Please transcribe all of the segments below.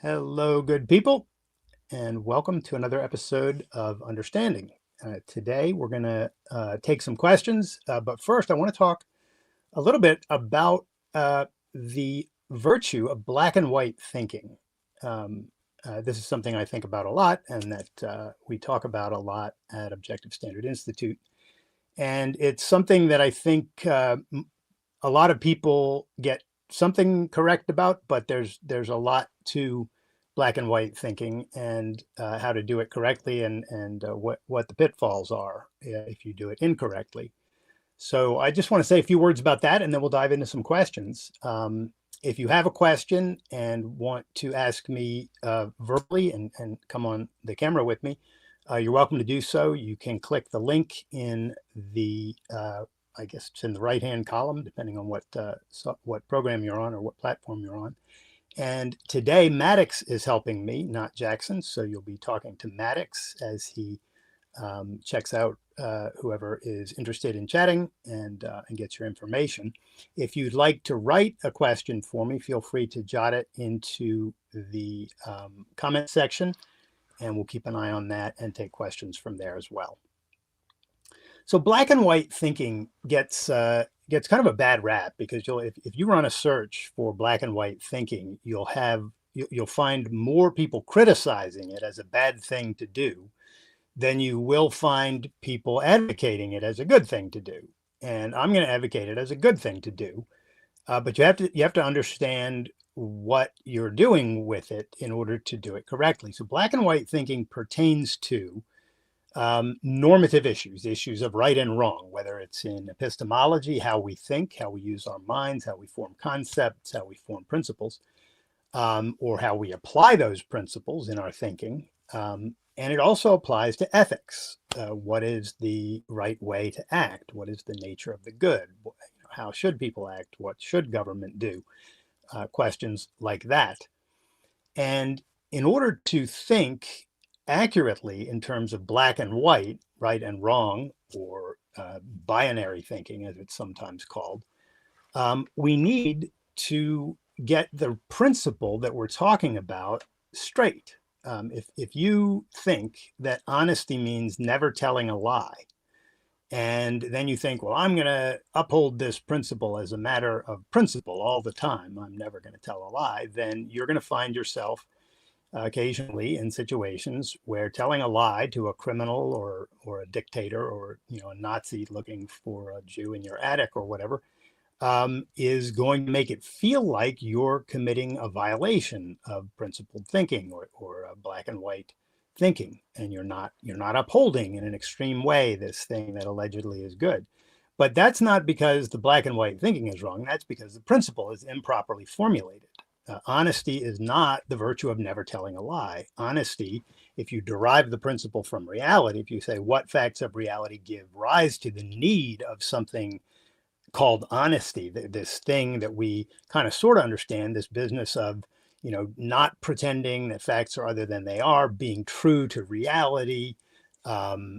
Hello, good people, and welcome to another episode of Understanding. Today, we're going to take some questions, but first, I want to talk a little bit about the virtue of black and white thinking. Um, this is something I think about a lot and that we talk about a lot at Objective Standard Institute. And it's something that I think a lot of people get something correct about, but there's a lot to black and white thinking and how to do it correctly and what the pitfalls are if you do it incorrectly. So I just want to say a few words about that, and then we'll dive into some questions. If you have a question and want to ask me verbally and come on the camera with me, you're welcome to do so. You can click the link in the I guess it's in the right-hand column, depending on what program you're on or what platform you're on. And today, Maddox is helping me, not Jackson. So you'll be talking to Maddox as he checks out whoever is interested in chatting and gets your information. If you'd like to write a question for me, feel free to jot it into the comment section, and we'll keep an eye on that and take questions from there as well. So black and white thinking gets kind of a bad rap because if you run a search for black and white thinking, you'll find more people criticizing it as a bad thing to do than you will find people advocating it as a good thing to do. And I'm going to advocate it as a good thing to do, but you have to understand what you're doing with it in order to do it correctly. So black and white thinking pertains to normative issues of right and wrong, whether it's in epistemology, how we think, how we use our minds, how we form concepts, how we form principles, or how we apply those principles in our thinking. And it also applies to ethics. What is the right way to act? What is the nature of the good? How should people act? What should government do? Questions like that. And in order to think accurately in terms of black and white, right and wrong, or binary thinking, as it's sometimes called, we need to get the principle that we're talking about straight. If you think that honesty means never telling a lie, and then you think, well, I'm going to uphold this principle as a matter of principle all the time, I'm never going to tell a lie, then you're going to find yourself occasionally in situations where telling a lie to a criminal or a dictator or a Nazi looking for a Jew in your attic or whatever is going to make it feel like you're committing a violation of principled thinking or black and white thinking, and you're not upholding in an extreme way this thing that allegedly is good. But that's not because the black and white thinking is wrong. That's because the principle is improperly formulated. Honesty is not the virtue of never telling a lie. Honesty, if you derive the principle from reality, if you say what facts of reality give rise to the need of something called honesty, this thing that we kind of sort of understand, this business of not pretending that facts are other than they are, being true to reality,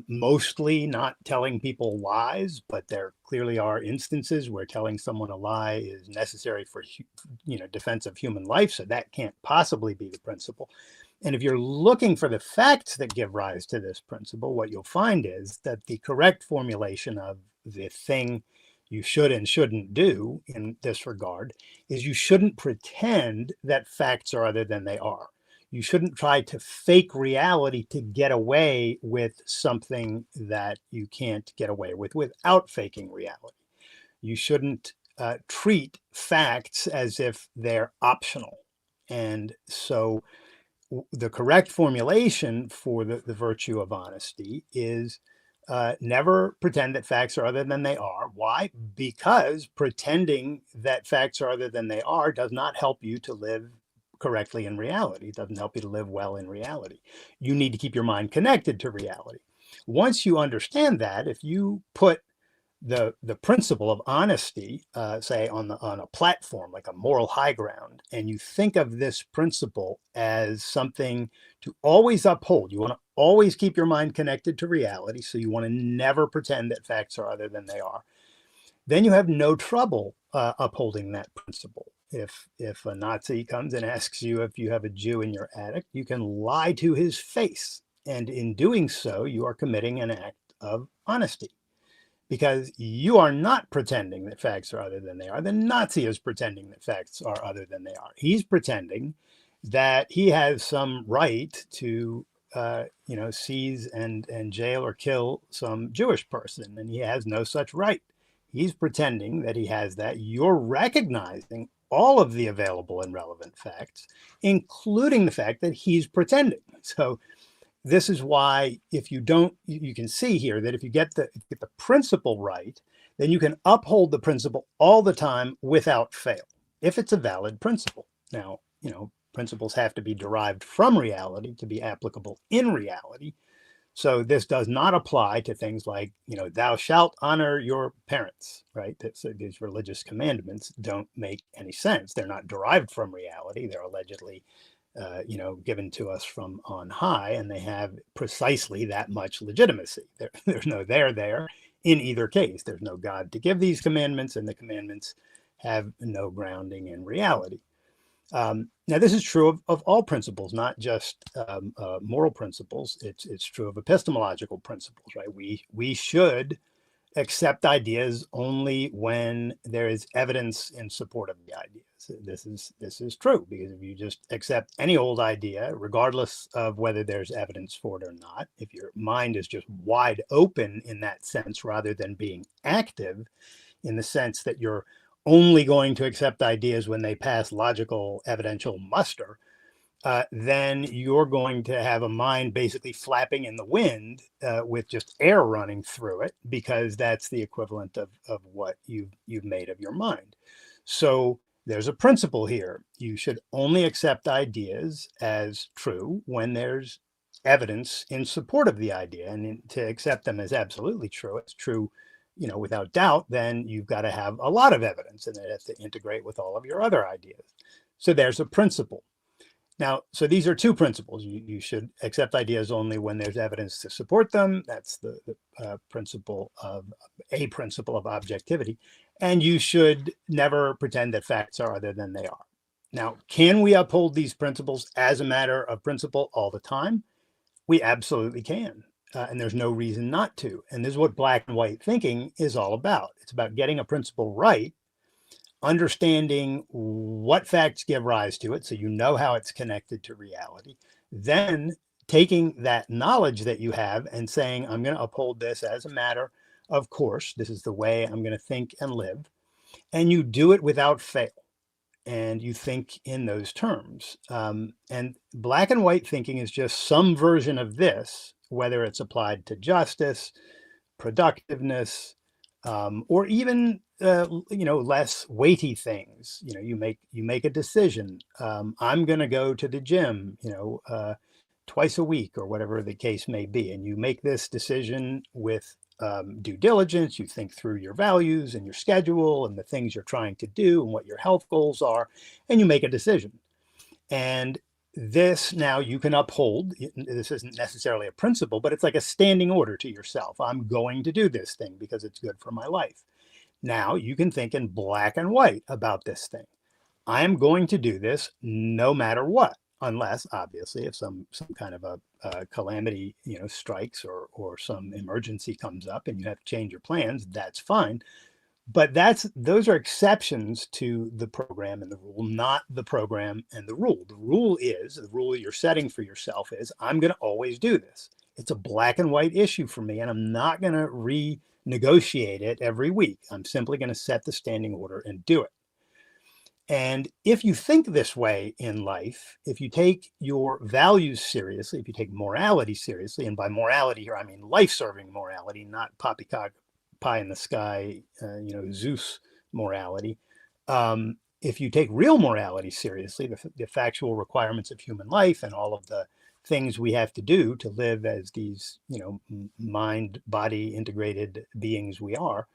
mostly not telling people lies, but there clearly are instances where telling someone a lie is necessary for defense of human life, so that can't possibly be the principle. And if you're looking for the facts that give rise to this principle, what you'll find is that the correct formulation of the thing you should and shouldn't do in this regard is you shouldn't pretend that facts are other than they are. You shouldn't try to fake reality to get away with something that you can't get away with without faking reality. You shouldn't treat facts as if they're optional. And so the correct formulation for the virtue of honesty is never pretend that facts are other than they are. Why? Because pretending that facts are other than they are does not help you to live correctly in reality. It doesn't help you to live well in reality. You need to keep your mind connected to reality. Once you understand that, if you put the principle of honesty, say on a platform like a moral high ground, and you think of this principle as something to always uphold. You want to always keep your mind connected to reality, so you want to never pretend that facts are other than they are. Then you have no trouble upholding that principle. if a Nazi comes and asks you if you have a Jew in your attic, you can lie to his face. And in doing so, you are committing an act of honesty because you are not pretending that facts are other than they are. The Nazi is pretending that facts are other than they are. He's pretending that he has some right to, seize and jail or kill some Jewish person, and he has no such right. He's pretending that he has that. You're recognizing all of the available and relevant facts, including the fact that he's pretending. So this is why if you don't, you can see here that if you get the principle right, then you can uphold the principle all the time without fail, if it's a valid principle. Now, principles have to be derived from reality to be applicable in reality. So this does not apply to things like, thou shalt honor your parents, right? So these religious commandments don't make any sense. They're not derived from reality. They're allegedly given to us from on high, and they have precisely that much legitimacy. There's no there in either case. There's no God to give these commandments, and the commandments have no grounding in reality. Now, this is true of all principles, not just moral principles. It's true of epistemological principles, right? We should accept ideas only when there is evidence in support of the ideas. This is true, because if you just accept any old idea, regardless of whether there's evidence for it or not, if your mind is just wide open in that sense, rather than being active in the sense that you're only going to accept ideas when they pass logical evidential muster, then you're going to have a mind basically flapping in the wind with just air running through it, because that's the equivalent of what you've made of your mind. So there's a principle here. You should only accept ideas as true when there's evidence in support of the idea. And to accept them as absolutely true, it's true, without doubt, then you've got to have a lot of evidence, and it has to integrate with all of your other ideas. So there's a principle. Now, so these are two principles. You should accept ideas only when there's evidence to support them. That's the principle of objectivity. And you should never pretend that facts are other than they are. Now, can we uphold these principles as a matter of principle all the time? We absolutely can. And there's no reason not to. And this is what black and white thinking is all about. It's about getting a principle right, understanding what facts give rise to it, so you know how it's connected to reality, then taking that knowledge that you have and saying, I'm going to uphold this as a matter of course. This is the way I'm going to think and live. And you do it without fail. And you think in those terms. And black and white thinking is just some version of this, whether it's applied to justice, productiveness, or even less weighty things. You make a decision. I'm going to go to the gym, twice a week, or whatever the case may be, and you make this decision with due diligence. You think through your values and your schedule and the things you're trying to do and what your health goals are, and you make a decision. And this now you can uphold. This isn't necessarily a principle, but it's like a standing order to yourself. I'm going to do this thing because it's good for my life. Now you can think in black and white about this thing. I am going to do this no matter what, unless obviously if some kind of a calamity strikes, or some emergency comes up and you have to change your plans. That's fine. But those are exceptions to the program and the rule, not the program and the rule. The rule you're setting for yourself is, I'm going to always do this. It's a black and white issue for me, and I'm not going to renegotiate it every week. I'm simply going to set the standing order and do it. And if you think this way in life, if you take your values seriously, if you take morality seriously, and by morality here, I mean life-serving morality, not poppycock, pie in the sky, Zeus morality. If you take real morality seriously, the factual requirements of human life and all of the things we have to do to live as these, mind, body integrated beings we are,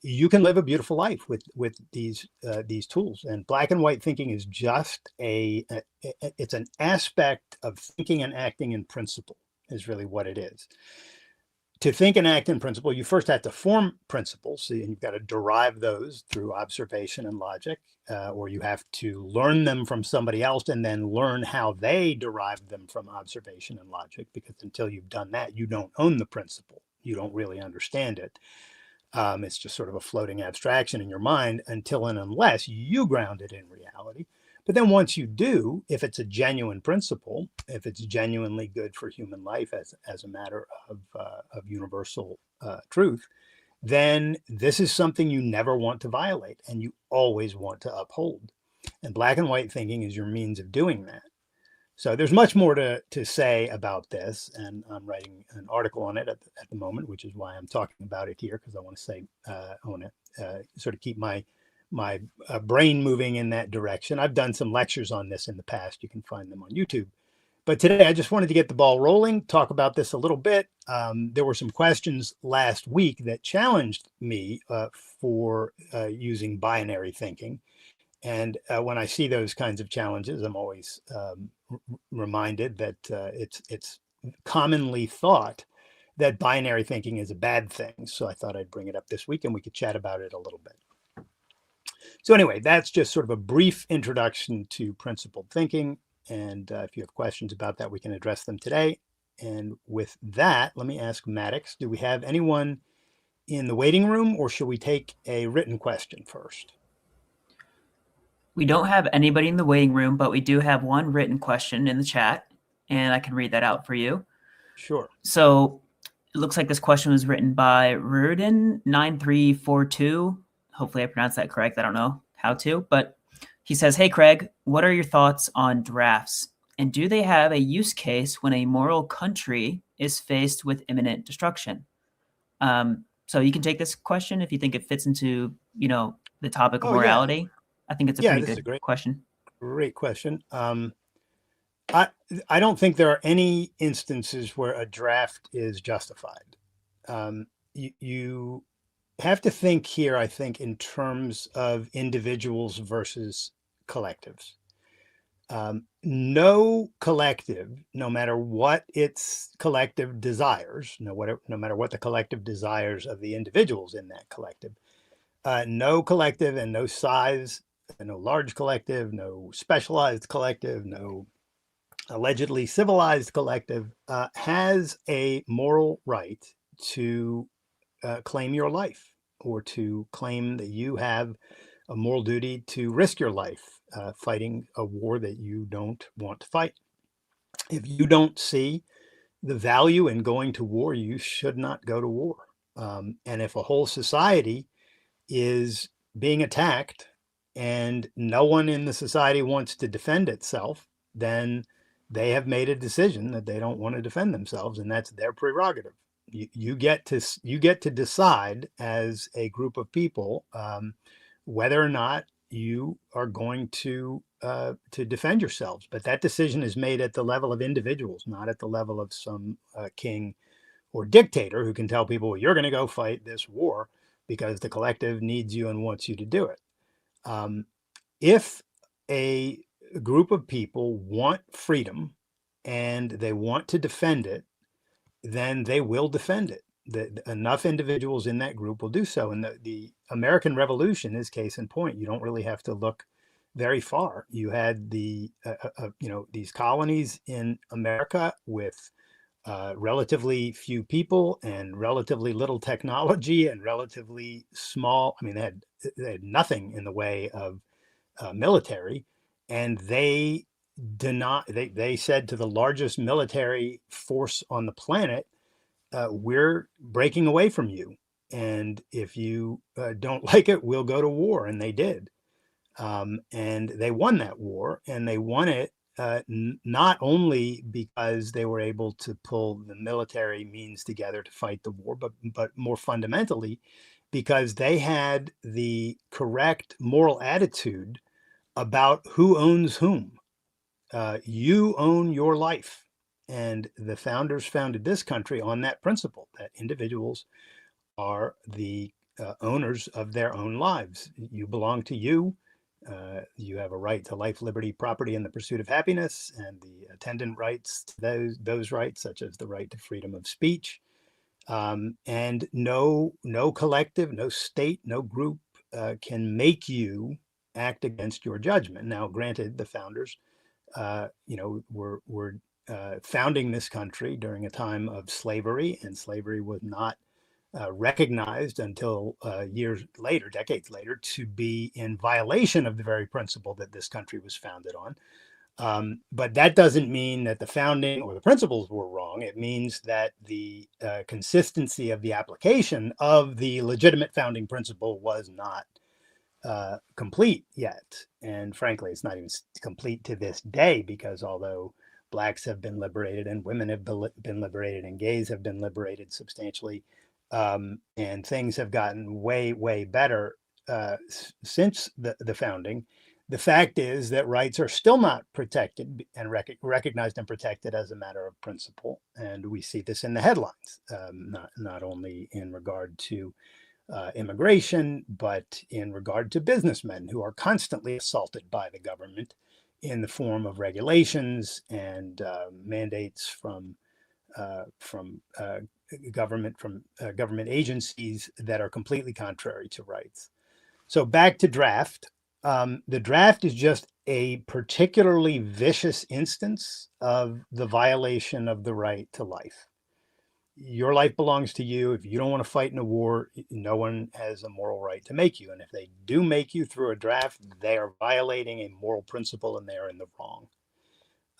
you can live a beautiful life with these tools. And black and white thinking is just it's an aspect of thinking and acting in principle, is really what it is. to think and act in principle, you first have to form principles. So you've got to derive those through observation and logic, or you have to learn them from somebody else and then learn how they derived them from observation and logic, because until you've done that, you don't own the principle. You don't really understand it. It's just sort of a floating abstraction in your mind until and unless you ground it in reality. But then once you do, if it's a genuine principle, if it's genuinely good for human life as a matter of universal truth, then this is something you never want to violate and you always want to uphold. And black and white thinking is your means of doing that. So there's much more to say about this, and I'm writing an article on it at the moment, which is why I'm talking about it here, because I want to say, I want to sort of keep my brain moving in that direction. I've done some lectures on this in the past. You can find them on YouTube. But today I just wanted to get the ball rolling, talk about this a little bit. There were some questions last week that challenged me for using binary thinking. And when I see those kinds of challenges, I'm always reminded that it's commonly thought that binary thinking is a bad thing. So I thought I'd bring it up this week and we could chat about it a little bit. So anyway, that's just sort of a brief introduction to principled thinking. And if you have questions about that, we can address them today. And with that, let me ask Maddox, do we have anyone in the waiting room, or should we take a written question first? We don't have anybody in the waiting room, but we do have one written question in the chat, and I can read that out for you. Sure. So it looks like this question was written by Rudin9342. Hopefully I pronounced that correct. I don't know how to, but he says, "Hey, Craig, what are your thoughts on drafts? And do they have a use case when a moral country is faced with imminent destruction?" So you can take this question if you think it fits into, the topic of morality. Yeah. I think it's a Yeah, pretty this is good a great question. question. I don't think there are any instances where a draft is justified. You have to think here, I think, in terms of individuals versus collectives. No collective, no matter what its collective desires, no matter what the collective desires of the individuals in that collective, no collective and no size, no large collective, no specialized collective, no allegedly civilized collective has a moral right to claim your life, or to claim that you have a moral duty to risk your life fighting a war that you don't want to fight. If you don't see the value in going to war, you should not go to war. And if a whole society is being attacked and no one in the society wants to defend itself, then they have made a decision that they don't want to defend themselves, and that's their prerogative. You get to decide as a group of people whether or not you are going to defend yourselves. But that decision is made at the level of individuals, not at the level of some king or dictator who can tell people, well, you're going to go fight this war because the collective needs you and wants you to do it. If a group of people want freedom and they want to defend it, then they will defend it. Enough individuals in that group will do so. And the American Revolution is case in point. You don't really have to look very far. You had these colonies in America with relatively few people and relatively little technology and relatively small. I mean, they had nothing in the way of military, and they said to the largest military force on the planet, we're breaking away from you, and if you don't like it, we'll go to war. And they did, and they won that war, and they won it not only because they were able to pull the military means together to fight the war, but more fundamentally because they had the correct moral attitude about who owns whom. You own your life. And the founders founded this country on that principle, that individuals are the owners of their own lives. You belong to you. You have a right to life, liberty, property, and the pursuit of happiness, and the attendant rights to those rights, such as the right to freedom of speech, And no collective, no state, no group can make you act against your judgment. Now, granted, the founders, were founding this country during a time of slavery, and slavery was not recognized until years later, decades later, to be in violation of the very principle that this country was founded on. But that doesn't mean that the founding or the principles were wrong. It means that the consistency of the application of the legitimate founding principle was not complete yet. And frankly, it's not even complete to this day, because although blacks have been liberated and women have been liberated and gays have been liberated substantially, and things have gotten way, way better since the founding, the fact is that rights are still not protected and recognized and protected as a matter of principle. And we see this in the headlines, not only in regard to immigration, but in regard to businessmen who are constantly assaulted by the government in the form of regulations and mandates from government agencies that are completely contrary to rights. So back to draft. The draft is just a particularly vicious instance of the violation of the right to life. Your life belongs to you. If you don't want to fight in a war, no one has a moral right to make you. And if they do make you through a draft, they are violating a moral principle and they're in the wrong.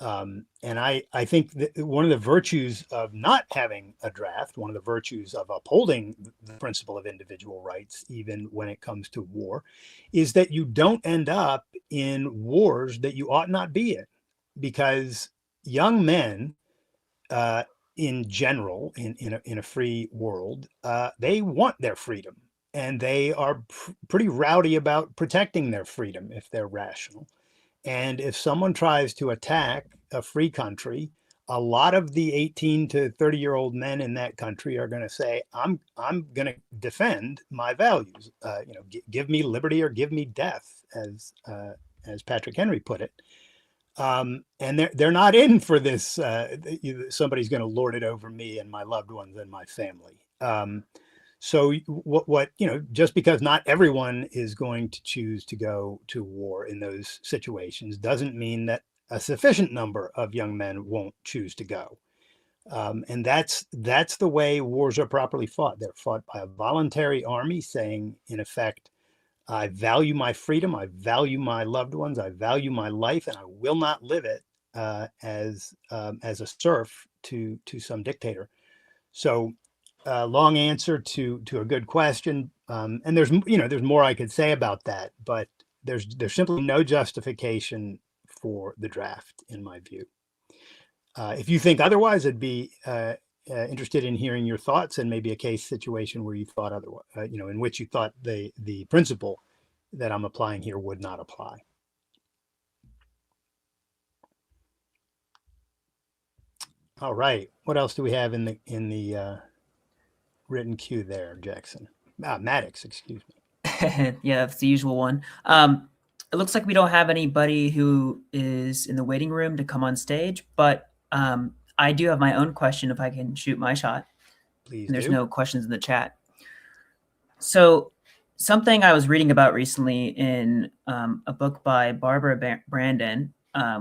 And I think that one of the virtues of not having a draft, one of the virtues of upholding the principle of individual rights, even when it comes to war, is that you don't end up in wars that you ought not be in. Because young men, in general, in a free world, they want their freedom, and they are pretty rowdy about protecting their freedom if they're rational. And if someone tries to attack a free country, a lot of the 18 to 30-year-old men in that country are going to say, I'm going to defend my values. Give me liberty or give me death, as Patrick Henry put it. And they're not in for this. Somebody's going to lord it over me and my loved ones and my family. So just because not everyone is going to choose to go to war in those situations doesn't mean that a sufficient number of young men won't choose to go. And that's the way wars are properly fought. They're fought by a voluntary army saying, in effect, I value my freedom, I value my loved ones, I value my life, and I will not live it as a serf to some dictator. So, long answer to a good question, and there's more I could say about that, but there's simply no justification for the draft, in my view. If you think otherwise, I'd be interested in hearing your thoughts, and maybe a case situation where you thought otherwise, in which you thought the principle that I'm applying here would not apply. All right. What else do we have in the written queue there, Jackson? Maddox, excuse me. Yeah, that's the usual one. It looks like we don't have anybody who is in the waiting room to come on stage, but I do have my own question if I can shoot my shot. Please And there's do. no questions in the chat. So something I was reading about recently in a book by Barbara Brandon,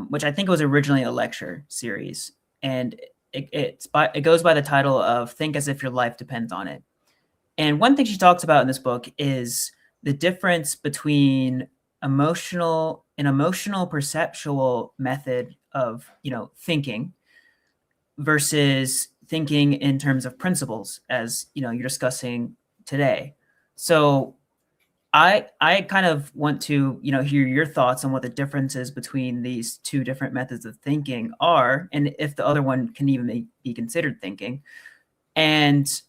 which I think was originally a lecture series, and it goes by the title of "Think as if your life depends on it." And one thing she talks about in this book is the difference between an emotional perceptual method of thinking versus thinking in terms of principles, as you're discussing today. So I kind of want to hear your thoughts on what the differences between these two different methods of thinking are, and if the other one can even be considered thinking, and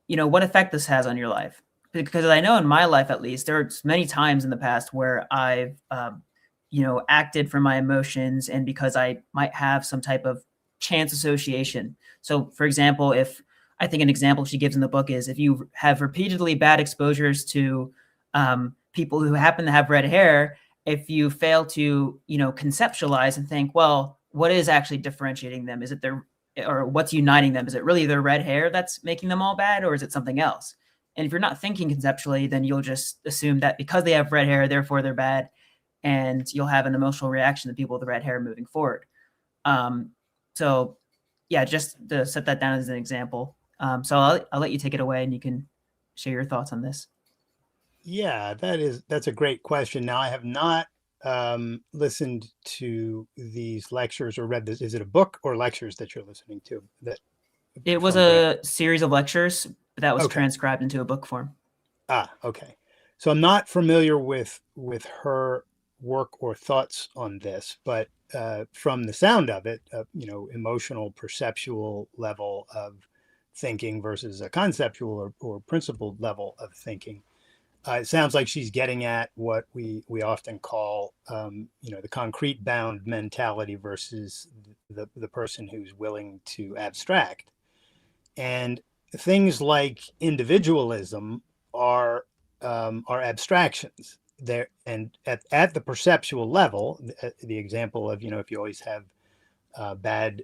what effect this has on your life. Because I know in my life, at least, there are many times in the past where I've acted from my emotions, and because I might have some type of chance association. So, for example, if I think an example she gives in the book is if you have repeatedly bad exposures to people who happen to have red hair, if you fail to conceptualize and think, well, what is actually differentiating them? Is it their or what's uniting them? Is it really their red hair that's making them all bad, or is it something else? And if you're not thinking conceptually, then you'll just assume that because they have red hair, therefore they're bad, and you'll have an emotional reaction to people with the red hair moving forward. So yeah, just to set that down as an example. So I'll let you take it away, and you can share your thoughts on this. Yeah, that's a great question. Now, I have not listened to these lectures or read this. Is it a book or lectures that you're listening to that It was from Brand? a series of lectures that was Okay. transcribed into a book form. Okay. So I'm not familiar with her work or thoughts on this, but from the sound of it, emotional, perceptual level of thinking versus a conceptual or principled level of thinking. It sounds like she's getting at what we often call, the concrete bound mentality versus the person who's willing to abstract. And things like individualism are abstractions. There and at the perceptual level, the example of if you always have bad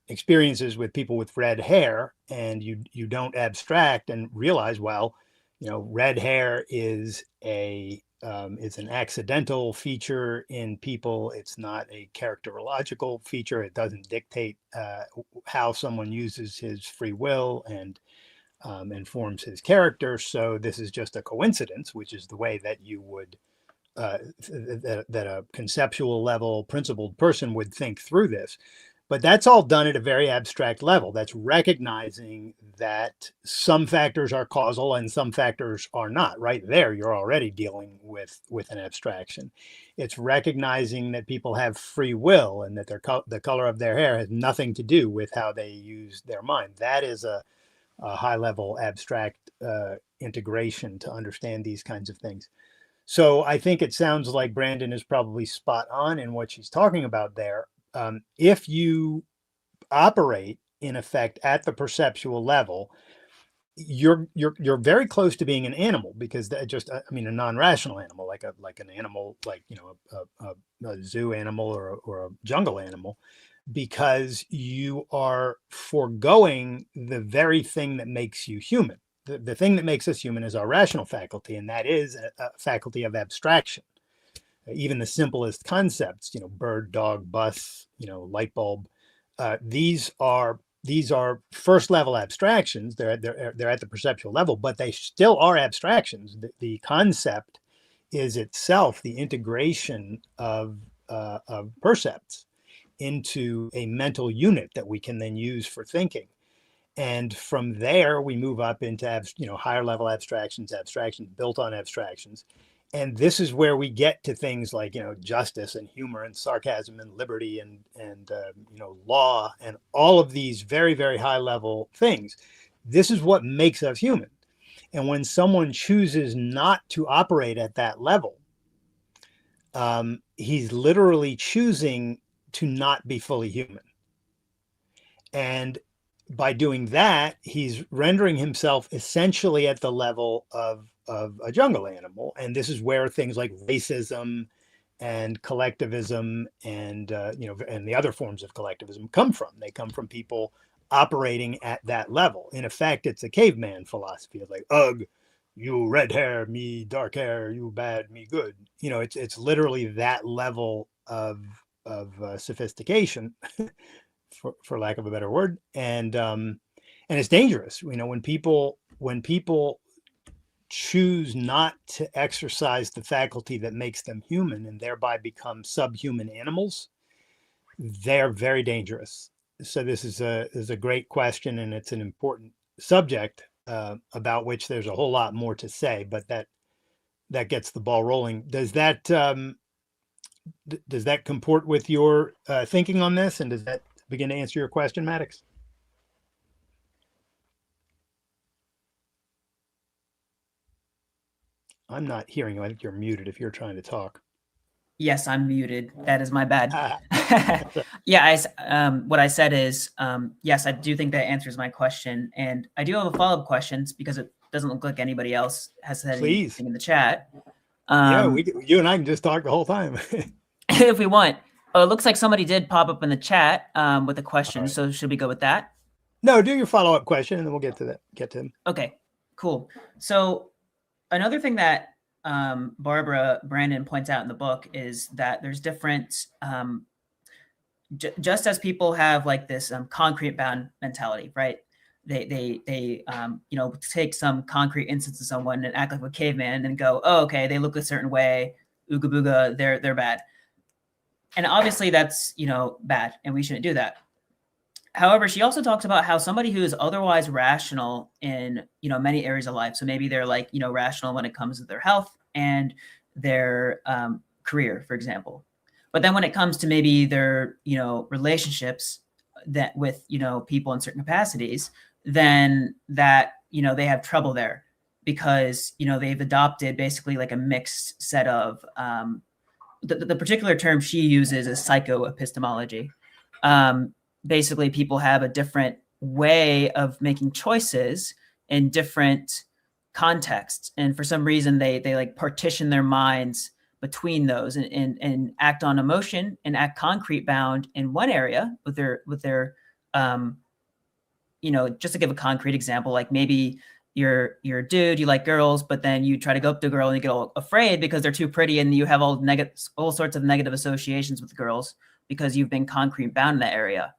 experiences with people with red hair, and you don't abstract and realize, well, red hair is it's an accidental feature in people. It's not a characterological feature. It doesn't dictate how someone uses his free will and forms his character. So this is just a coincidence, which is the way that you would that a conceptual level, principled person would think through this. But that's all done at a very abstract level. That's recognizing that some factors are causal and some factors are not. Right there, you're already dealing with an abstraction. It's recognizing that people have free will and that the color of their hair has nothing to do with how they use their mind. That is a high level abstract integration to understand these kinds of things. So I think it sounds like Brandon is probably spot on in what she's talking about there. If you operate in effect at the perceptual level, you're very close to being an animal, because that just, I mean, a non-rational animal, like an animal, like a zoo animal or a jungle animal, because you are foregoing the very thing that makes you human. The thing that makes us human is our rational faculty, and that is a faculty of abstraction. Even the simplest concepts, bird, dog, bus, light bulb, these are first level abstractions. They're at the perceptual level, but they still are abstractions. The concept is itself the integration of percepts into a mental unit that we can then use for thinking. And from there, we move up into higher level abstractions built on abstractions. And this is where we get to things like justice and humor and sarcasm and liberty and law and all of these very, very high level things. This is what makes us human. And when someone chooses not to operate at that level, he's literally choosing to not be fully human. And by doing that, he's rendering himself essentially at the level of a jungle animal. And this is where things like racism and collectivism and and the other forms of collectivism come from. They come from people operating at that level. In effect, it's a caveman philosophy of like, ugh, you red hair, me dark hair, you bad, me good. It's literally that level of sophistication, for lack of a better word, and it's dangerous. When people choose not to exercise the faculty that makes them human and thereby become subhuman animals, they're very dangerous. So this is a great question, and it's an important subject about which there's a whole lot more to say, but that gets the ball rolling. Does that comport with your thinking on this, and does that begin to answer your question, Maddox? I'm not hearing you. I think you're muted if you're trying to talk. Yes, I'm muted. That is my bad. Ah, Yeah, what I said is, yes, I do think that answers my question. And I do have a follow-up questions because it doesn't look like anybody else has said anything please. in the chat. Yeah, Um, you and I can just talk the whole time. if we want. Oh, it looks like somebody did pop up in the chat with a All question. right. So should we go with that? No, do your follow-up question and then we'll get to that. Get to him. Okay, cool. So another thing that Barbara Brandon points out in the book is that there's different, just as people have like this concrete bound mentality, right? They take some concrete instance of someone and act like a caveman and go, oh, okay, they look a certain way, ooga booga, they're bad. And obviously that's, bad, and we shouldn't do that. However, she also talks about how somebody who is otherwise rational in, many areas of life. So maybe they're like, rational when it comes to their health and their career, for example. But then when it comes to maybe their, relationships that with, people in certain capacities, then that, they have trouble there because, they've adopted basically like a mixed set of, the particular term she uses is psychoepistemology. Um, Basically, people have a different way of making choices in different contexts, and for some reason, they like partition their minds between those and act on emotion and act concrete bound in one area with their just to give a concrete example, like maybe you're a dude, you like girls, but then you try to go up to a girl and you get all afraid because they're too pretty, and you have all sorts of negative associations with girls because you've been concrete bound in that area.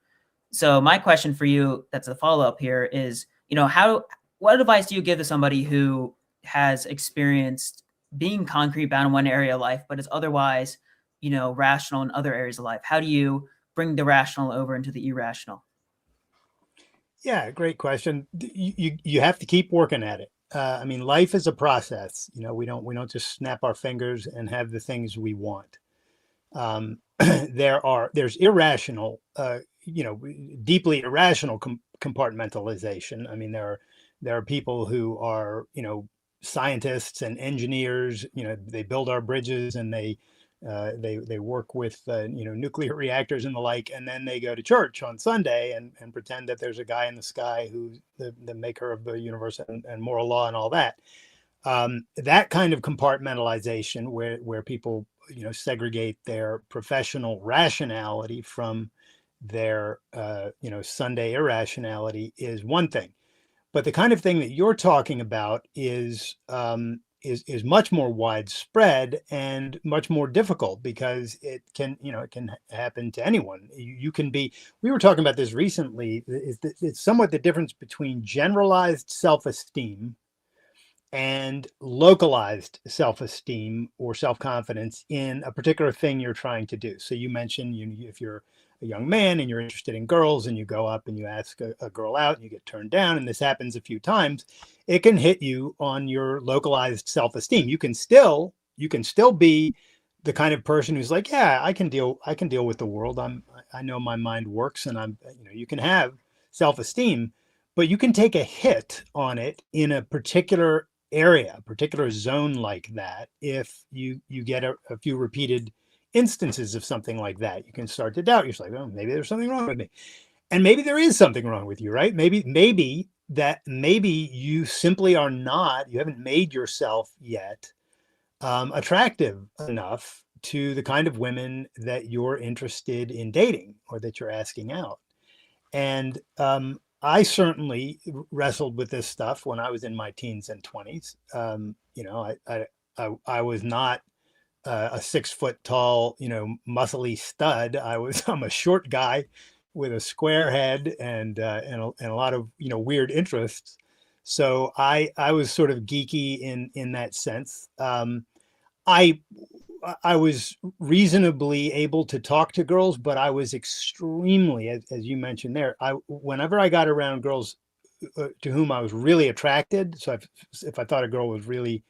So my question for you, that's a follow-up here, is, what advice do you give to somebody who has experienced being concrete bound in one area of life, but is otherwise, rational in other areas of life? How do you bring the rational over into the irrational? Yeah, great question. You have to keep working at it. I mean, life is a process. We don't just snap our fingers and have the things we want. There's irrational, deeply irrational compartmentalization. I mean, there are people who are, scientists and engineers. They build our bridges and they work with nuclear reactors and the like, and then they go to church on Sunday and pretend that there's a guy in the sky who's the maker of the universe and moral law and all that. That kind of compartmentalization where people segregate their professional rationality from their Sunday irrationality is one thing. But the kind of thing that you're talking about is much more widespread and much more difficult because it can happen to anyone. You can be. We were talking about this recently. It's somewhat the difference between generalized self-esteem and localized self-esteem or self-confidence in a particular thing you're trying to do. So you mentioned if you're a young man and you're interested in girls and you go up and you ask a girl out and you get turned down, and this happens a few times, it can hit you on your localized self-esteem. You can still be the kind of person who's like, yeah, I can deal with the world. I know my mind works, and you can have self-esteem, but you can take a hit on it in a particular area, a particular zone like that. If you get a few repeated instances of something like that, you can start to doubt yourself. Oh, maybe there's something wrong with me, and maybe there is something wrong with you, right? Maybe you simply are not. You haven't made yourself yet attractive enough to the kind of women that you're interested in dating or that you're asking out. And I certainly wrestled with this stuff when I was in my teens and 20s. I was not a 6 foot tall, muscly stud. I'm a short guy with a square head and a lot of weird interests. So I was sort of geeky in that sense. I I was reasonably able to talk to girls, but I was extremely, as you mentioned there, whenever I got around girls to whom I was really attracted. So if I thought a girl was really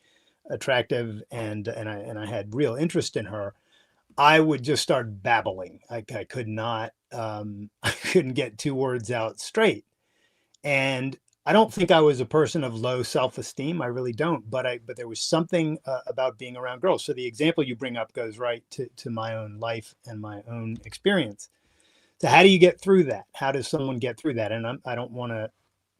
attractive and I had real interest in her, I would just start babbling. I could not I couldn't get two words out straight. And I don't think I was a person of low self-esteem. I really don't. But there was something about being around girls. So the example you bring up goes right to my own life and my own experience. So how do you get through that? How does someone get through that? And I don't want to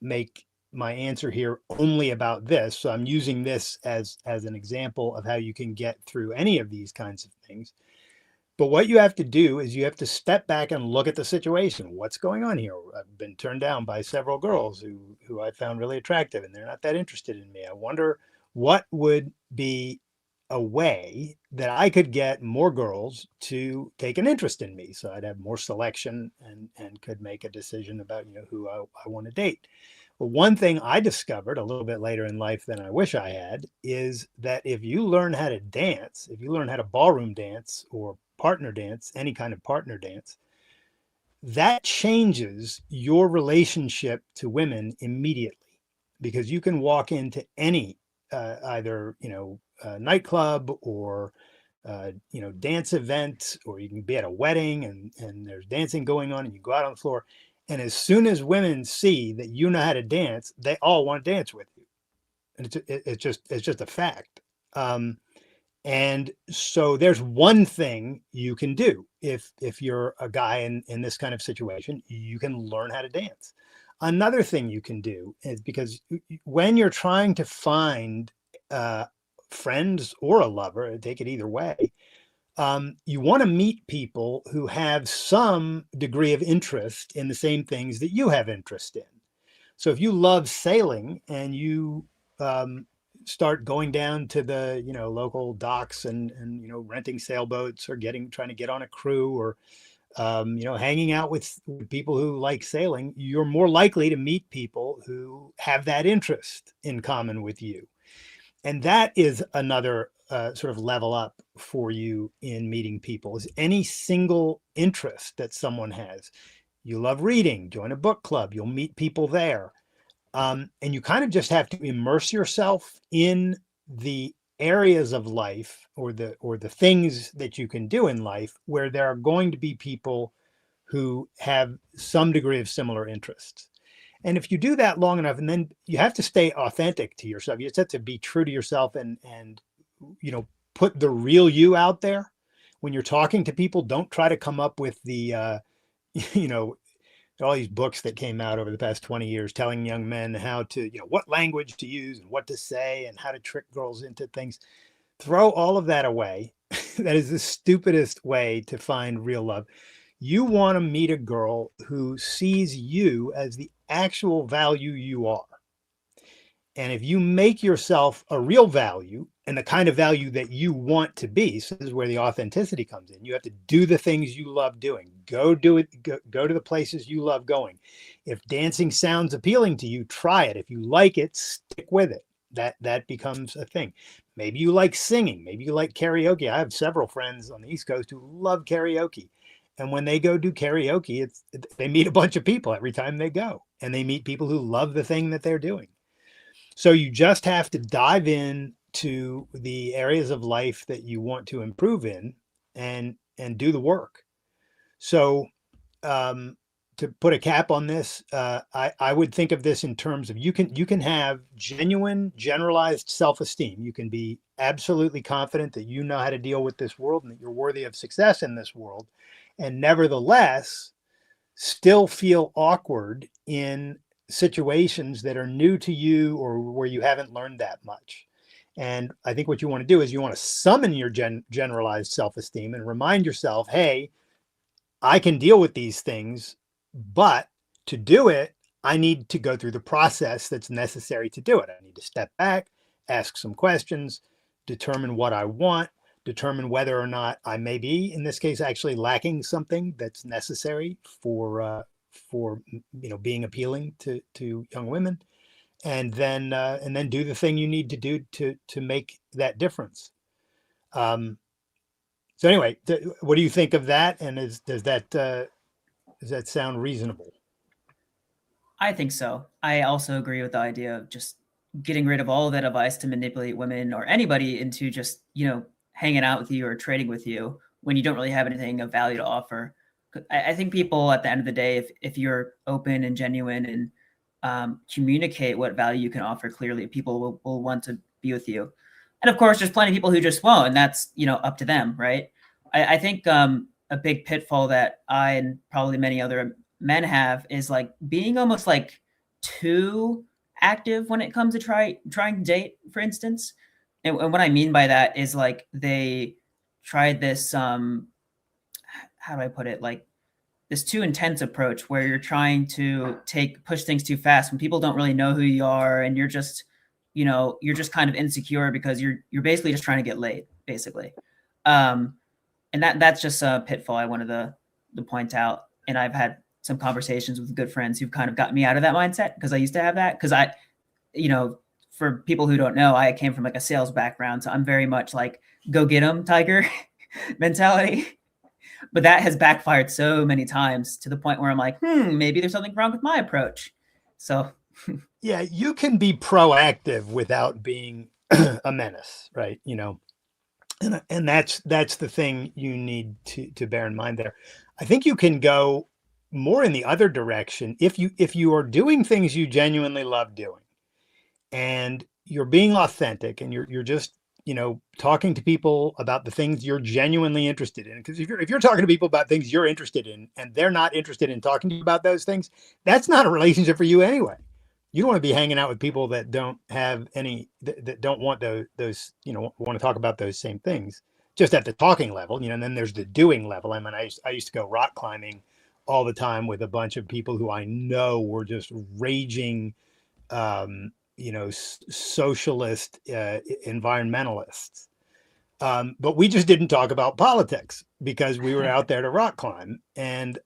make my answer here only about this. So I'm using this as an example of how you can get through any of these kinds of things. But what you have to do is you have to step back and look at the situation. What's going on here? I've been turned down by several girls who I found really attractive, and they're not that interested in me. I wonder what would be a way that I could get more girls to take an interest in me, so I'd have more selection and could make a decision about who I want to date. Well, one thing I discovered a little bit later in life than I wish I had is that if you learn how to dance, if you learn how to ballroom dance or partner dance, any kind of partner dance, that changes your relationship to women immediately, because you can walk into any either nightclub or dance event, or you can be at a wedding and there's dancing going on and you go out on the floor, and as soon as women see that you know how to dance, they all want to dance with you, and it's just a fact. And so there's one thing you can do if you're a guy in this kind of situation, you can learn how to dance. Another thing you can do is, because when you're trying to find friends or a lover, take it either way, you want to meet people who have some degree of interest in the same things that you have interest in. So if you love sailing and you um, start going down to the local docks and renting sailboats, or trying to get on a crew, or hanging out with people who like sailing, you're more likely to meet people who have that interest in common with you. And that is another sort of level up for you in meeting people, is any single interest that someone has. You love reading, join a book club, you'll meet people there. And you kind of just have to immerse yourself in the areas of life, or the things that you can do in life, where there are going to be people who have some degree of similar interests. And if you do that long enough, and then you have to stay authentic to yourself, you just have to be true to yourself, and put the real you out there. When you're talking to people, don't try to come up with the you know all these books that came out over the past 20 years telling young men how to, what language to use and what to say and how to trick girls into things. Throw all of that away. That is the stupidest way to find real love. You want to meet a girl who sees you as the actual value you are. And if you make yourself a real value, and the kind of value that you want to be, so this is where the authenticity comes in. You have to do the things you love doing. Go do it. Go to the places you love going. If dancing sounds appealing to you, try it. If you like it, stick with it. That becomes a thing. Maybe you like singing. Maybe you like karaoke. I have several friends on the East Coast who love karaoke. And when they go do karaoke, they meet a bunch of people every time they go. And they meet people who love the thing that they're doing. So you just have to dive in to the areas of life that you want to improve in, and do the work. So to put a cap on this, I would think of this in terms of, you can have genuine generalized self-esteem. You can be absolutely confident that you know how to deal with this world and that you're worthy of success in this world, and nevertheless still feel awkward in situations that are new to you, or where you haven't learned that much. And I think what you want to do is you want to summon your generalized self-esteem and remind yourself, hey, I can deal with these things, but to do it, I need to go through the process that's necessary to do it. I need to step back, ask some questions, determine what I want, determine whether or not I may be, in this case, actually lacking something that's necessary for being appealing to young women, and then do the thing you need to do to make that difference. Um, so anyway, what do you think of that? And does that sound reasonable? I think so. I also agree with the idea of just getting rid of all of that advice to manipulate women or anybody into just, hanging out with you or trading with you when you don't really have anything of value to offer. I think people at the end of the day, if you're open and genuine and communicate what value you can offer clearly, people will want to be with you. And of course, there's plenty of people who just won't, and that's, up to them, right? I think a big pitfall that I and probably many other men have is like being almost like too active when it comes to trying to date, for instance. And what I mean by that is like they tried this how do I put it, like this too intense approach where you're trying to push things too fast when people don't really know who you are, and you're just, you're just kind of insecure because you're basically just trying to get laid, basically. um and that's just a pitfall I wanted to point out. And I've had some conversations with good friends who've kind of got me out of that mindset, because I used to have that, because you know for people who don't know, I came from like a sales background, so I'm very much like go get 'em tiger mentality. But that has backfired so many times to the point where I'm like, maybe there's something wrong with my approach. So Yeah, you can be proactive without being a menace, right? And that's the thing you need to bear in mind there. I think you can go more in the other direction if you are doing things you genuinely love doing, and you're being authentic, and you're just talking to people about the things you're genuinely interested in. Because if you're talking to people about things you're interested in and they're not interested in talking to you about those things, that's not a relationship for you anyway. You don't want to be hanging out with people that don't have any that don't want those want to talk about those same things, just at the talking level. And then there's the doing level. I mean, I used to go rock climbing all the time with a bunch of people who I know were just raging socialist environmentalists. But we just didn't talk about politics because we were out there to rock climb. And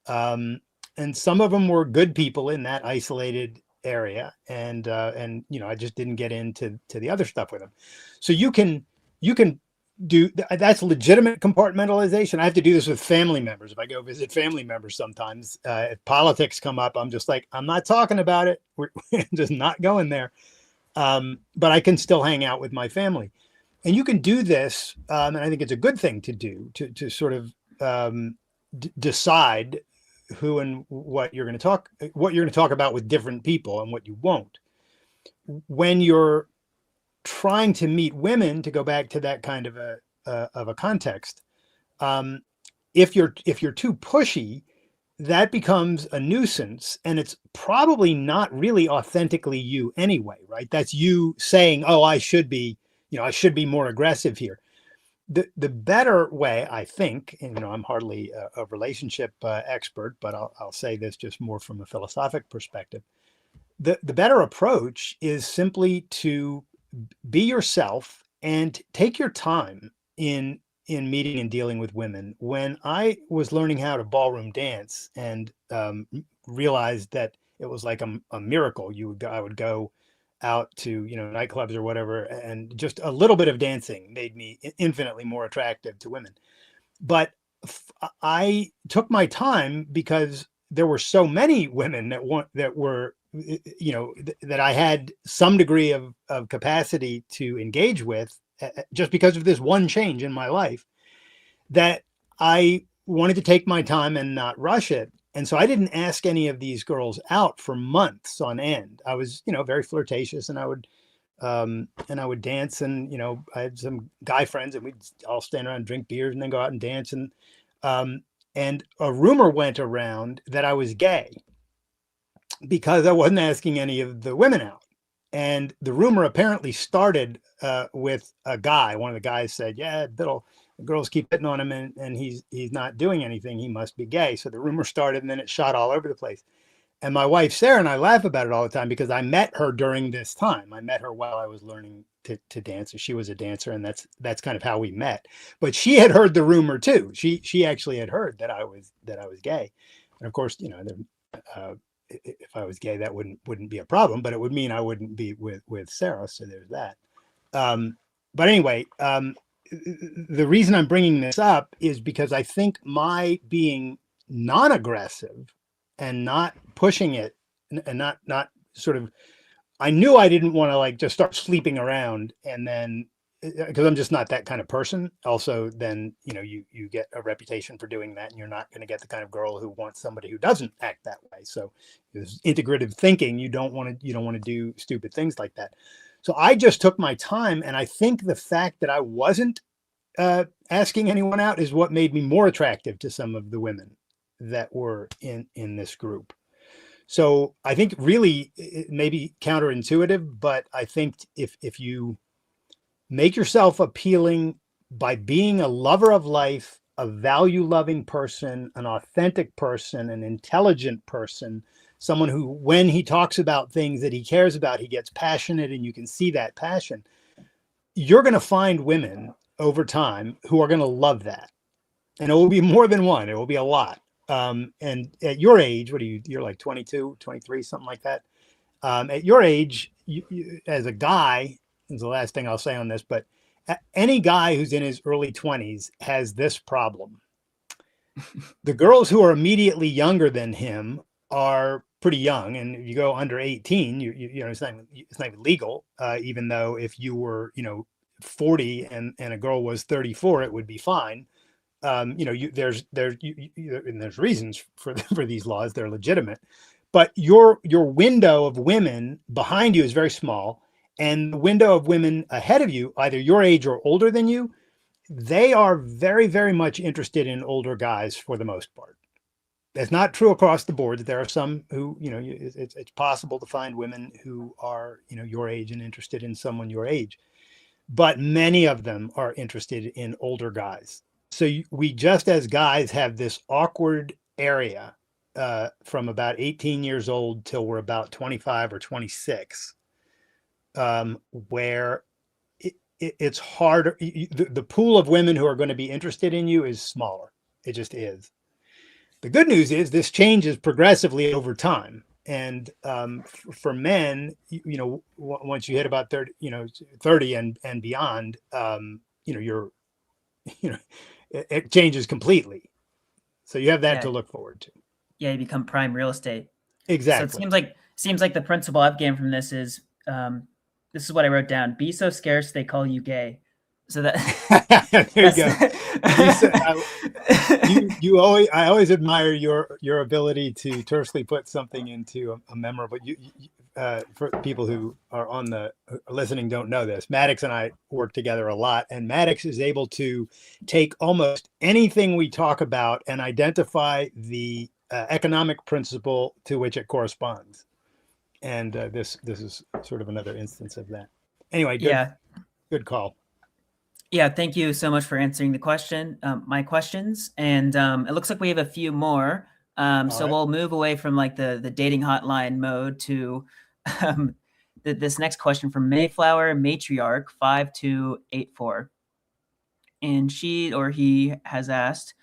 some of them were good people in that isolated area. And I just didn't get into the other stuff with them. So you can do that's legitimate compartmentalization. I have to do this with family members. If I go visit family members sometimes, if politics come up, I'm just like, I'm not talking about it. We're just not going there. But I can still hang out with my family. And you can do this, and I think it's a good thing to do, to sort of decide who and what you're going to talk about with different people and what you won't. When you're trying to meet women, to go back to that kind of a context, if you're too pushy, that becomes a nuisance, and it's probably not really authentically you anyway, right? That's you saying, "Oh, I should be more aggressive here." The better way, I think, and I'm hardly a relationship expert, but I'll say this just more from a philosophic perspective. The better approach is simply to be yourself and take your time in meeting and dealing with women. When I was learning how to ballroom dance and realized that it was like a miracle, I would go out to nightclubs or whatever, and just a little bit of dancing made me infinitely more attractive to women. But I took my time because there were so many women that were that I had some degree of capacity to engage with, just because of this one change in my life, that I wanted to take my time and not rush it. And so I didn't ask any of these girls out for months on end. I was, very flirtatious, and I would dance, and I had some guy friends, and we'd all stand around and drink beers and then go out and dance. And a rumor went around that I was gay because I wasn't asking any of the women out. And the rumor apparently started with a guy. One of the guys said, "Yeah, the girls keep hitting on him, and he's not doing anything. He must be gay." So the rumor started, and then it shot all over the place. And my wife, Sarah, and I laugh about it all the time because I met her during this time. I met her while I was learning to dance. She was a dancer, and that's kind of how we met. But she had heard the rumor too. She actually had heard that I was gay. And of course, if I was gay, that wouldn't be a problem, but it would mean I wouldn't be with Sarah. So there's that. But anyway, the reason I'm bringing this up is because I think my being non-aggressive and not pushing it, and not sort of, I knew I didn't want to like just start sleeping around, and then because I'm just not that kind of person. Also, then you get a reputation for doing that, and you're not going to get the kind of girl who wants somebody who doesn't act that way. So there's integrative thinking. You don't want to do stupid things like that. So I just took my time, and I think the fact that I wasn't asking anyone out is what made me more attractive to some of the women that were in this group. So I think really it may be counterintuitive, but I think if you make yourself appealing by being a lover of life, a value-loving person, an authentic person, an intelligent person, someone who, when he talks about things that he cares about, he gets passionate and you can see that passion, you're going to find women over time who are going to love that. And it will be more than one. It will be a lot. And at your age, what are you? You're like 22, 23, something like that. At your age, as a guy, is the last thing I'll say on this, but any guy who's in his early 20s has this problem. The girls who are immediately younger than him are pretty young, and if you go under 18, you know, it's not even legal. Even though if you were, you know, 40 and a girl was 34, it would be fine. You know, and there's reasons for for these laws; they're legitimate. But your window of women behind you is very small, and the window of women ahead of you, either your age or older than you, they are very, very much interested in older guys for the most part. That's not true across the board. There are some who, you know, it's possible to find women who are, you know, your age and interested in someone your age, but many of them are interested in older guys. So we just as guys have this awkward area from about 18 years old till we're about 25 or 26, where it's harder. The pool of women who are going to be interested in you is smaller. It just is. The good news is this changes progressively over time. And for men, you know, once you hit about 30, you know, 30 and beyond, you know, you know, it changes completely. So you have that Yeah, to look forward to. yeah, you become prime real estate. So it Exactly. seems like the principle I've gained from this is what I wrote down: be so scarce they call you gay. So There you that's go. Be so, you always, I always admire your ability to tersely put something into a memorable. For people who are on the listening don't know this, Maddox and I work together a lot, and Maddox is able to take almost anything we talk about and identify the economic principle to which it corresponds. And this is sort of another instance of that. Anyway, yeah. good call. Yeah, thank you so much for answering my questions. And it looks like we have a few more. All So right. we'll move away from like the dating hotline mode to um, this next question from Mayflower Matriarch 5284. And she or he has asked,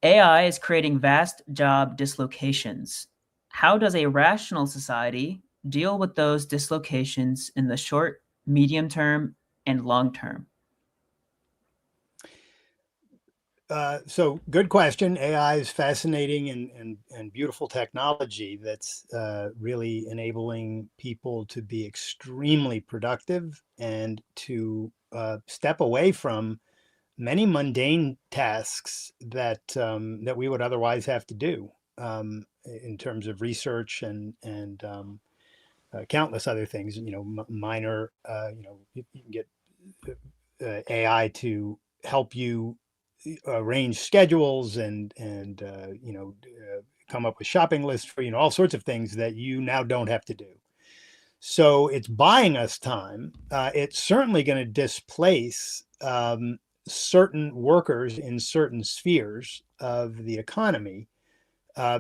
AI is creating vast job dislocations. How does a rational society deal with those dislocations in the short, medium term, and long term? So good question. AI is fascinating and beautiful technology that's really enabling people to be extremely productive and to step away from many mundane tasks that we would otherwise have to do in terms of research and countless other things. You know, minor. You know, you can get AI to help you arrange schedules and you know, come up with shopping lists for, you know, all sorts of things that you now don't have to do. So it's buying us time. It's certainly going to displace certain workers in certain spheres of the economy,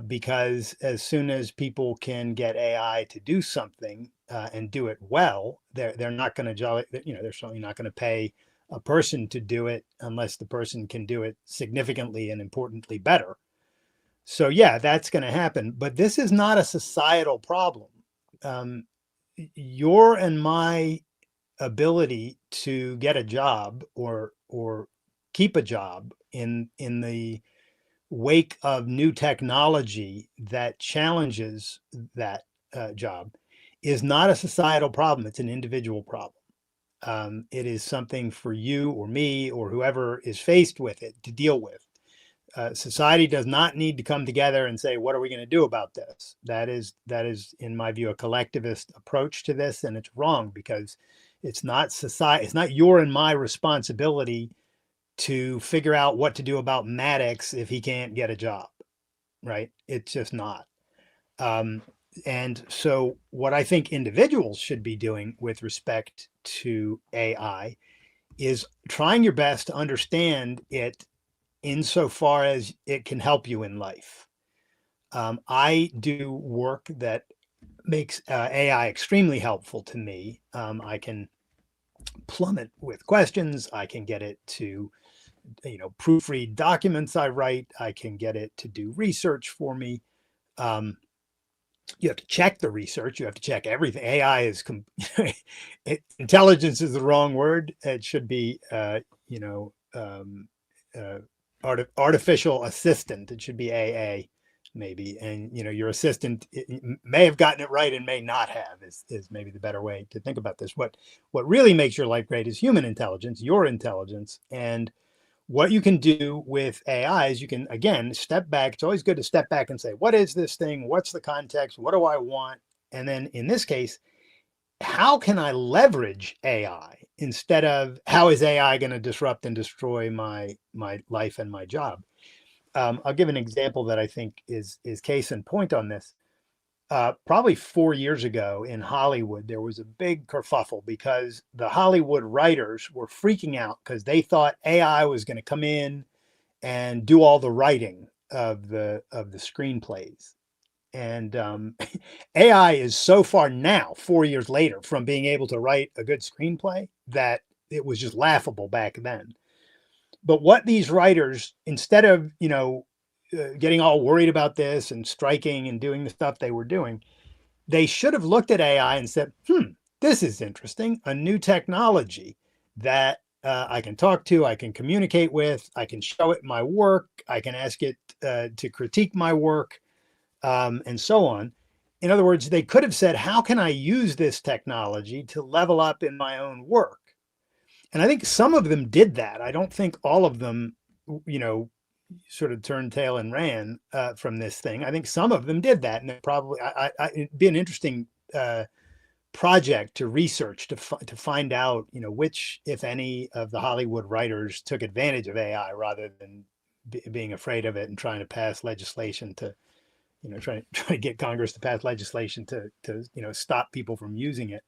because as soon as people can get AI to do something and do it well, they're not going to you know, they're certainly not going to pay a person to do it unless the person can do it significantly and importantly better. So yeah, that's going to happen. But this is not a societal problem. Um, your and my ability to get a job or keep a job in the wake of new technology that challenges that job is not a societal problem. It's an individual problem. It is something for you or me or whoever is faced with it to deal with. Society does not need to come together and say, what are we going to do about this? That is, in my view, a collectivist approach to this, and it's wrong because it's not society. It's not your and my responsibility to figure out what to do about Maddox if he can't get a job, right? It's just not. Um, and so, what I think individuals should be doing with respect to AI is trying your best to understand it insofar as it can help you in life. I do work that makes AI extremely helpful to me. I can plummet with questions. I can get it to, proofread documents I write. I can get it to do research for me. Um, you have to check the research. You have to check everything. AI is intelligence is the wrong word. It should be, uh, artificial assistant. It should be AA maybe. And your assistant may have gotten it right and may not have. Is maybe the better way to think about this. What really makes your life great is human intelligence, your intelligence, and what you can do with AI is you can, again, step back. It's always good to step back and say, what is this thing? What's the context? What do I want? And then in this case, how can I leverage AI instead of how is AI going to disrupt and destroy my life and my job? I'll give an example that I think is case in point on this. Probably 4 years ago in Hollywood, there was a big kerfuffle because the Hollywood writers were freaking out because they thought AI was going to come in and do all the writing of the screenplays. And AI is so far now, 4 years later, from being able to write a good screenplay that it was just laughable back then. But what these writers, instead of getting all worried about this and striking and doing the stuff they were doing, they should have looked at AI and said, this is interesting, a new technology that I can talk to, I can communicate with, I can show it my work, I can ask it to critique my work, and so on. In other words, they could have said, how can I use this technology to level up in my own work? And I think some of them did that. I don't think all of them, sort of turned tail and ran from this thing. I think some of them did that, and probably it'd be an interesting project to research to find out, which, if any, of the Hollywood writers took advantage of AI rather than being afraid of it and trying to pass legislation to, trying to get Congress to pass legislation to stop people from using it.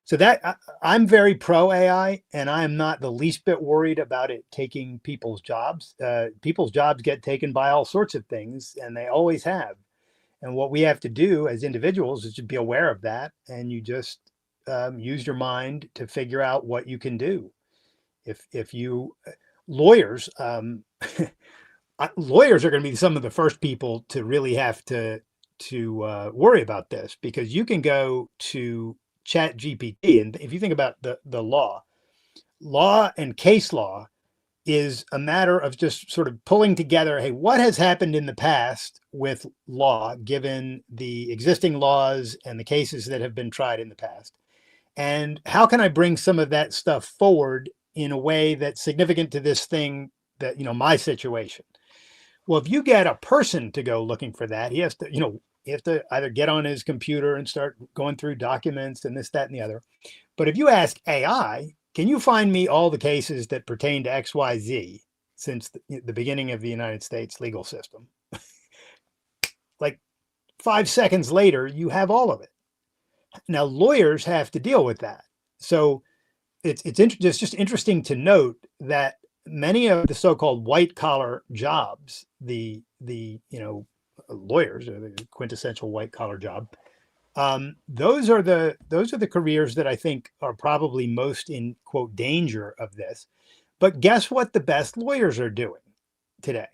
So that I'm very pro AI, and I am not the least bit worried about it taking people's jobs. People's jobs get taken by all sorts of things, and they always have. And what we have to do as individuals is to be aware of that, and you just use your mind to figure out what you can do. If you lawyers, lawyers are going to be some of the first people to really have to worry about this, because you can go to Chat GPT, and if you think about the law and case law is a matter of just sort of pulling together, hey, what has happened in the past with law, given the existing laws and the cases that have been tried in the past, and how can I bring some of that stuff forward in a way that's significant to this thing that, my situation. Well, if you get a person to go looking for that, he has to, you have to either get on his computer and start going through documents and this, that, and the other. But if you ask AI, can you find me all the cases that pertain to XYZ since the beginning of the United States legal system? Like 5 seconds later, you have all of it. Now, lawyers have to deal with that. So it's just interesting to note that many of the so-called white collar jobs, the lawyers are the quintessential white collar job. Those are the careers that I think are probably most in, quote, danger of this. But guess what the best lawyers are doing today?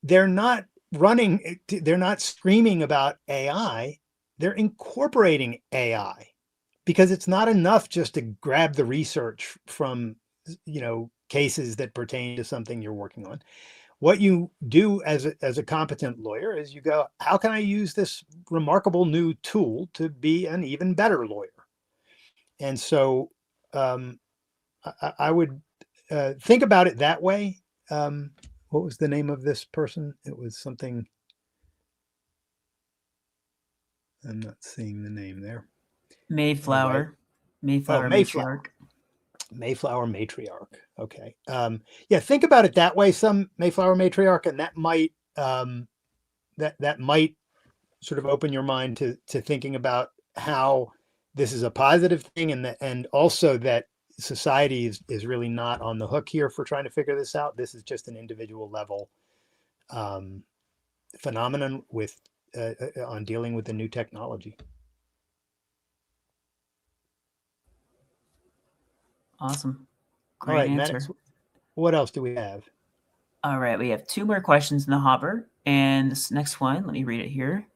They're not they're not screaming about AI. They're incorporating AI, because it's not enough just to grab the research from, cases that pertain to something you're working on. What you do as a competent lawyer is you go, how can I use this remarkable new tool to be an even better lawyer? And so I would think about it that way. What was the name of this person? It was something. I'm not seeing the name there. Anyway. Mayflower. Oh, Mayflower Mayflower. matriarch. Mayflower matriarch. Okay. Yeah, think about it that way. Some Mayflower matriarch, and that might that might sort of open your mind to thinking about how this is a positive thing, and also that society is really not on the hook here for trying to figure this out. This is just an individual level um, phenomenon with on dealing with the new technology. Awesome. All Great right, Maddox, answer. what else do we have? All right, we have two more questions in the hopper. And this next one, let me read it here.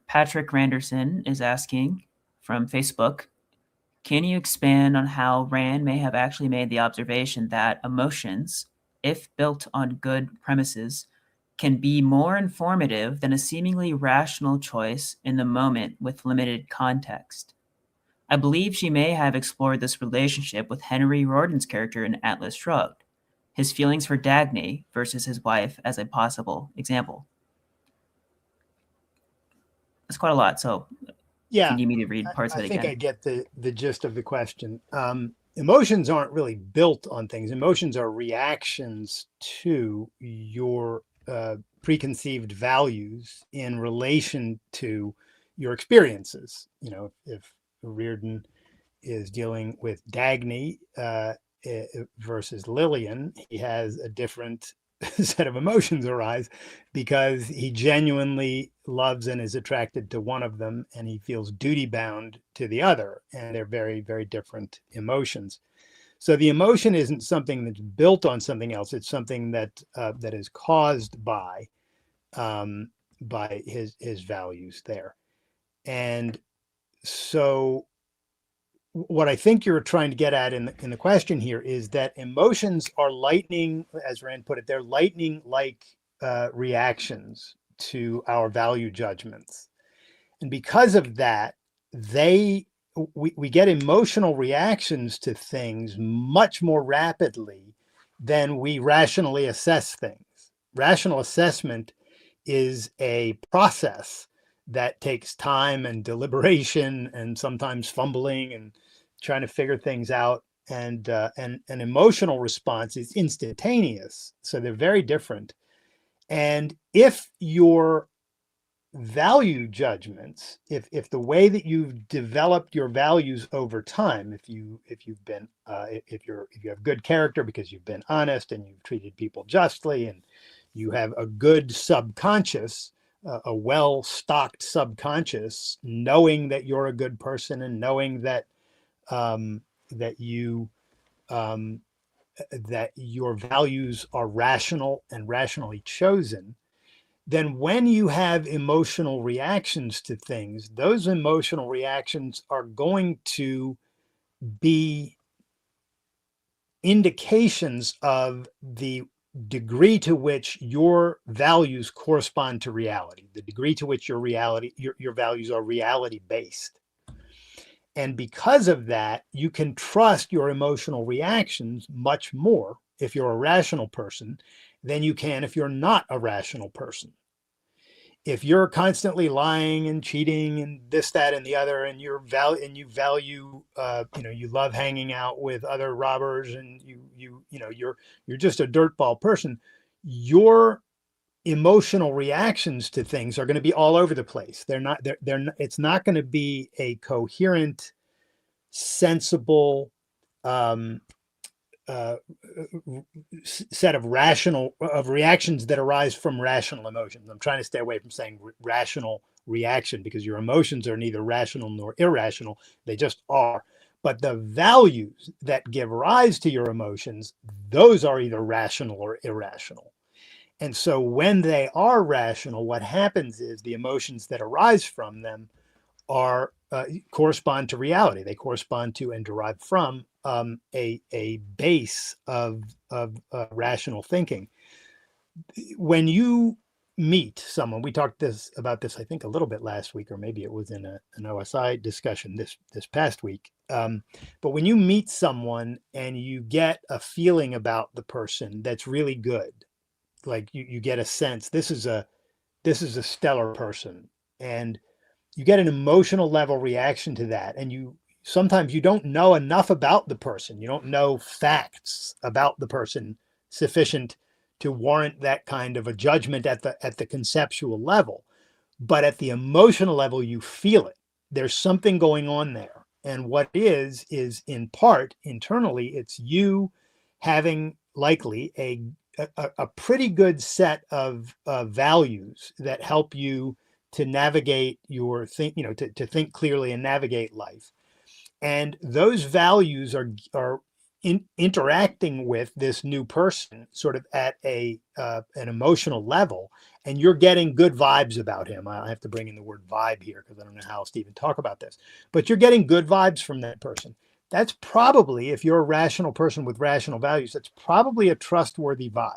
Patrick Randerson is asking from Facebook, can you expand on how Rand may have actually made the observation that emotions, if built on good premises, can be more informative than a seemingly rational choice in the moment with limited context? I believe she may have explored this relationship with Henry Rorden's character in Atlas Shrugged, his feelings for Dagny versus his wife as a possible example. That's quite a lot, so if you Yeah, need me to read parts I of it think I again. get the gist of the question. Emotions aren't really built on things. Emotions are reactions to your preconceived values in relation to your experiences. You know, if Reardon is dealing with Dagny versus Lillian, he has a different set of emotions arise because he genuinely loves and is attracted to one of them and he feels duty bound to the other, and they're very, very different emotions. So the emotion isn't something that's built on something else. It's something that is caused um, by his values there. And so what I think you're trying to get at in the question here is that emotions are lightning, as Rand put it, they're lightning like reactions to our value judgments. And because of that, they we get emotional reactions to things much more rapidly than we rationally assess things. Rational assessment is a process that takes time and deliberation and sometimes fumbling and trying to figure things out. And an emotional response is instantaneous, so they're very different. And if your value judgments, if the way that you've developed your values over time, if you've been if you have good character because you've been honest and you've treated people justly and you have a good subconscious, a well stocked subconscious, knowing that you're a good person and knowing um, that you um, that your values are rational and rationally chosen, then when you have emotional reactions to things, those emotional reactions are going to be indications of the degree to which your values correspond to reality, the degree to which your values are reality based. And because of that, you can trust your emotional reactions much more if you're a rational person than you can if you're not a rational person. If you're constantly lying and cheating and this, that, and the other, and you value, you love hanging out with other robbers, and you're just a dirtball person, your emotional reactions to things are going to be all over the place. They're not, it's not going to be a coherent, sensible, um, uh, set of reactions that arise from rational emotions. I'm trying to stay away from saying rational reaction because your emotions are neither rational nor irrational. They just are. But the values that give rise to your emotions, those are either rational or irrational. And so when they are rational, what happens is the emotions that arise from them are correspond to reality. They correspond to and derive from a base of rational thinking. When you meet someone, we talked about this I think a little bit last week, or maybe it was in an OSI discussion this past week. But when you meet someone and you get a feeling about the person that's really good, like you get a sense this is a stellar person, and you get an emotional level reaction to that, and you sometimes you don't know enough about the person, you don't know facts about the person sufficient to warrant that kind of a judgment at the conceptual level, but at the emotional level you feel it. There's something going on there, And what it is in part internally, it's you having likely a pretty good set of values that help you to navigate your think, to think clearly and navigate life. And those values are interacting with this new person sort of at an emotional level, and you're getting good vibes about him. I have to bring in the word vibe here because I don't know how else to even talk about this, but you're getting good vibes from that person. That's probably, if you're a rational person with rational values, that's probably a trustworthy vibe.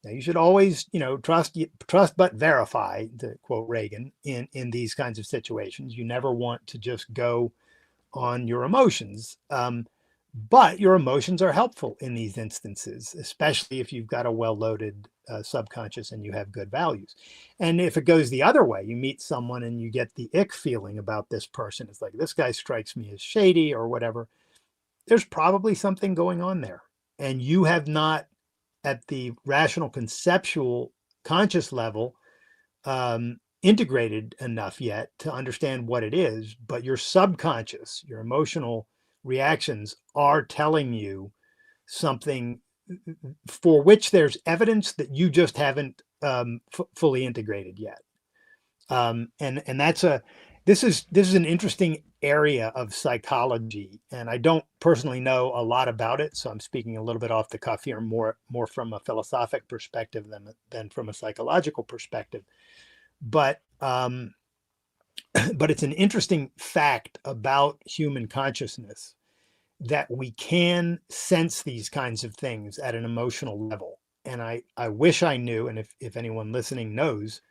Now, you should always, trust but verify, to quote Reagan, in these kinds of situations. You never want to just go on your emotions. But your emotions are helpful in these instances, especially if you've got a well-loaded subconscious and you have good values. And if it goes the other way, you meet someone and you get the ick feeling about this person. It's like, this guy strikes me as shady or whatever. There's probably something going on there. And you have not, at the rational, conceptual, conscious level, integrated enough yet to understand what it is, but your subconscious, your emotional reactions are telling you something for which there's evidence that you just haven't fully integrated yet. And this is an interesting area of psychology, and I don't personally know a lot about it, so I'm speaking a little bit off the cuff here, more from a philosophic perspective than from a psychological perspective. But but it's an interesting fact about human consciousness that we can sense these kinds of things at an emotional level. And I wish I knew, and if anyone listening knows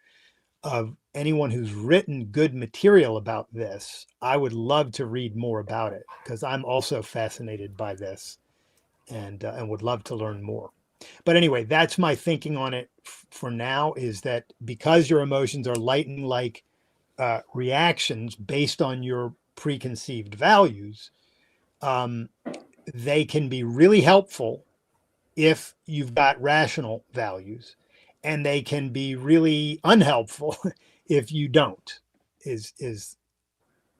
of anyone who's written good material about this, I would love to read more about it because I'm also fascinated by this and would love to learn more. But anyway, that's my thinking on it for now, is that because your emotions are lightning like reactions based on your preconceived values, they can be really helpful if you've got rational values, and they can be really unhelpful if you don't. Is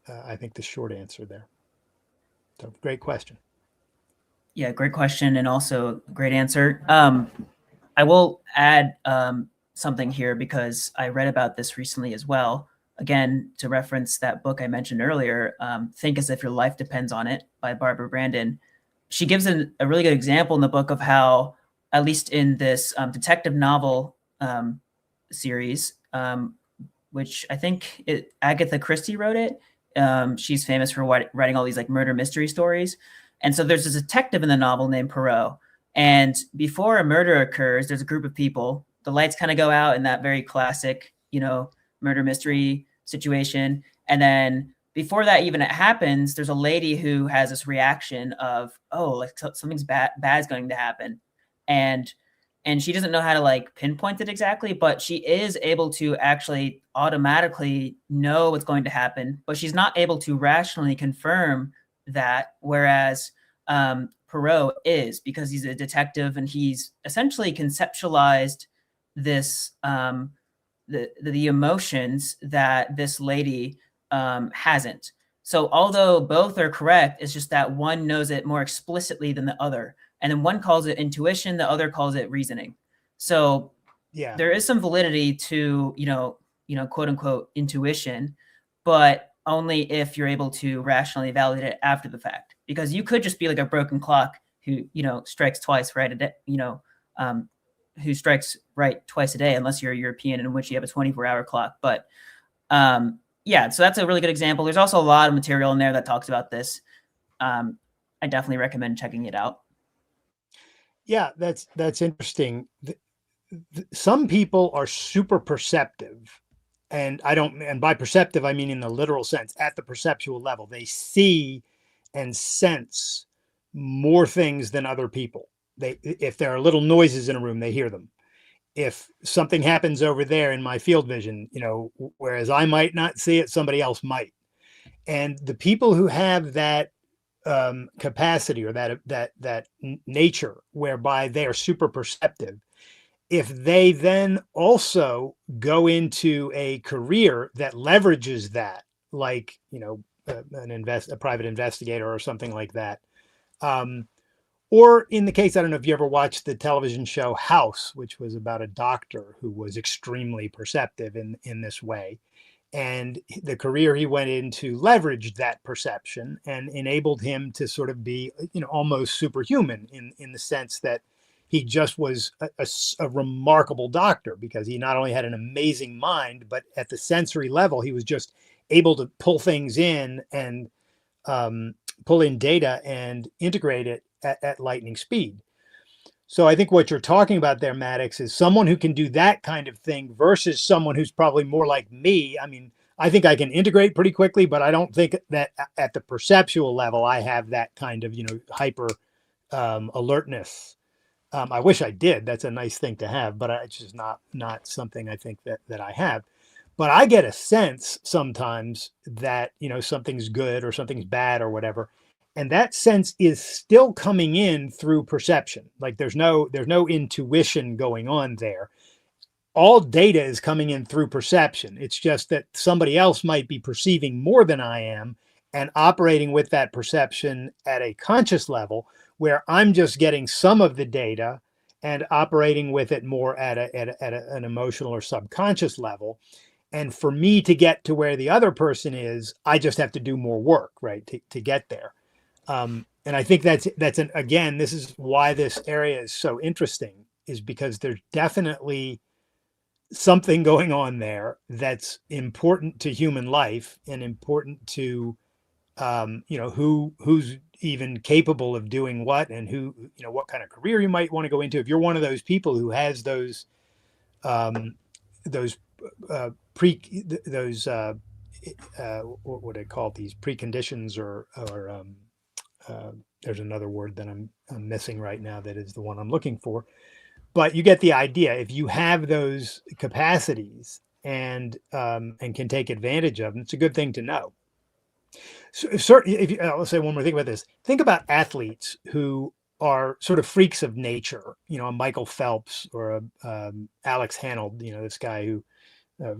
I think the short answer there. So great question. Yeah, great question and also great answer. I will add something here because I read about this recently as well. Again, to reference that book I mentioned earlier, Think as If Your Life Depends on It by Barbara Brandon. She gives a really good example in the book of how, at least in this detective novel series, which I think Agatha Christie wrote it. She's famous for writing all these like murder mystery stories. And so there's a detective in the novel named Poirot. And before a murder occurs, there's a group of people. The lights kind of go out in that very classic, murder mystery situation. And then before that even it happens, there's a lady who has this reaction of, oh, like something's bad's going to happen. And she doesn't know how to like pinpoint it exactly, but she is able to actually automatically know what's going to happen, but she's not able to rationally confirm that. Whereas Perot is, because he's a detective and he's essentially conceptualized this the emotions that this lady hasn't. So although both are correct, it's just that one knows it more explicitly than the other. And then one calls it intuition, the other calls it reasoning. So Yeah. there is some validity to, quote unquote intuition, but only if you're able to rationally validate it after the fact. Because you could just be like a broken clock who, strikes twice right a day, who strikes right twice a day, unless you're European, in which you have a 24-hour clock. But yeah, so that's a really good example. There's also a lot of material in there that talks about this. I definitely recommend checking it out. Yeah, that's interesting. Some people are super perceptive, and by perceptive I mean in the literal sense, at the perceptual level. They see and sense more things than other people. If there are little noises in a room, they hear them. If something happens over there in my field vision, whereas I might not see it, somebody else might. And the people who have that capacity, or that nature whereby they are super perceptive, if they then also go into a career that leverages that, like a private investigator or something like that. Um, or in the case, I don't know if you ever watched the television show House, which was about a doctor who was extremely perceptive in this way. And the career he went into leveraged that perception and enabled him to sort of be, almost superhuman in the sense that he just was a remarkable doctor because he not only had an amazing mind, but at the sensory level, he was just able to pull things in and um, pull in data and integrate it at lightning speed. So I think what you're talking about there, Maddox, is someone who can do that kind of thing versus someone who's probably more like me. I mean, I think I can integrate pretty quickly, but I don't think that at the perceptual level I have that kind of hyper alertness. I wish I did. That's a nice thing to have, but it's just not something I think that I have. But I get a sense sometimes that something's good or something's bad or whatever, and that sense is still coming in through perception. Like there's no intuition going on there. All data is coming in through perception. It's just that somebody else might be perceiving more than I am and operating with that perception at a conscious level where I'm just getting some of the data and operating with it more at an emotional or subconscious level. And for me to get to where the other person is, I just have to do more work, right, to get there. And I think again, this is why this area is so interesting, is because there's definitely something going on there that's important to human life and important to who's even capable of doing what, and who what kind of career you might want to go into. If you're one of those people who has those what would I call these preconditions, or there's another word that I'm missing right now that is the one I'm looking for. But you get the idea. If you have those capacities and can take advantage of them, it's a good thing to know. So, certainly, if let's say one more thing about this. Think about athletes who are sort of freaks of nature. A Michael Phelps or a Alex Honnold. This guy who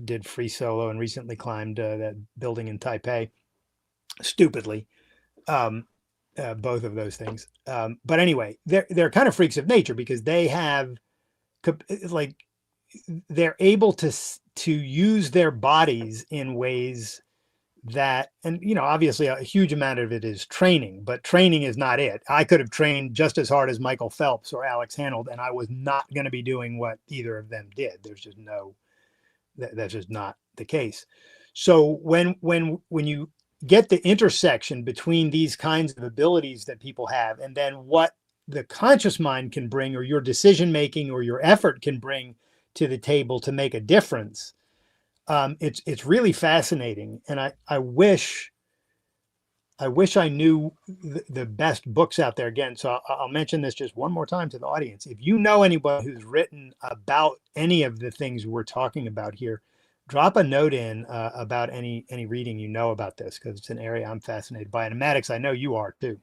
did free solo and recently climbed that building in Taipei stupidly. Both of those things. But anyway, they're kind of freaks of nature because they have like they're able to use their bodies in ways that, and obviously a huge amount of it is training, but training is not it. I could have trained just as hard as Michael Phelps or Alex Honnold, and I was not going to be doing what either of them did. There's just that's just not the case. So when you get the intersection between these kinds of abilities that people have, and then what the conscious mind can bring, or your decision making or your effort can bring to the table to make a difference, it's really fascinating. And I wish I knew the best books out there. Again, so I'll mention this just one more time to the audience. If you know anybody who's written about any of the things we're talking about here, drop a note in about any reading about this, because it's an area I'm fascinated by. And Maddox, I know you are too.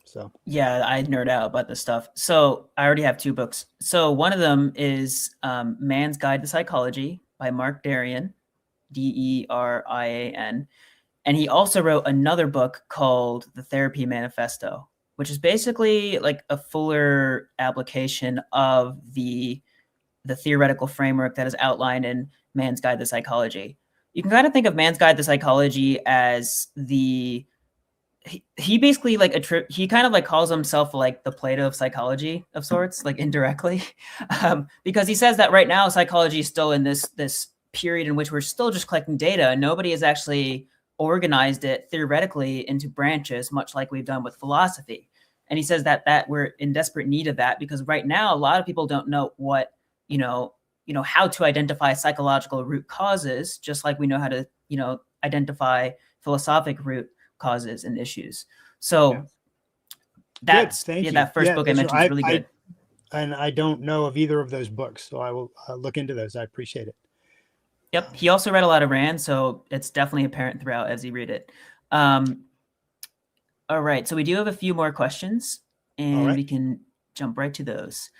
So Yeah, I nerd out about this stuff. So I already have two books. So one of them is Man's Guide to Psychology by Mark Darian, Derian. And he also wrote another book called The Therapy Manifesto, which is basically like a fuller application of the theoretical framework that is outlined in Man's Guide to Psychology. You can kind of think of Man's Guide to Psychology as he basically he kind of like calls himself like the Plato of psychology of sorts, like indirectly, because he says that right now psychology is still in this period in which we're still just collecting data, and nobody has actually organized it theoretically into branches, much like we've done with philosophy. And he says that we're in desperate need of that, because right now a lot of people don't know what how to identify psychological root causes, just like we know how to identify philosophic root causes and issues. yeah, So good. that's Thank you. that first Yeah, book I mentioned is really good. And I don't know of either of those books, so I will look into those. I appreciate it. Yep. He also read a lot of Rand, so it's definitely apparent throughout as he read it. All right. So we do have a few more questions, and we can jump right to those.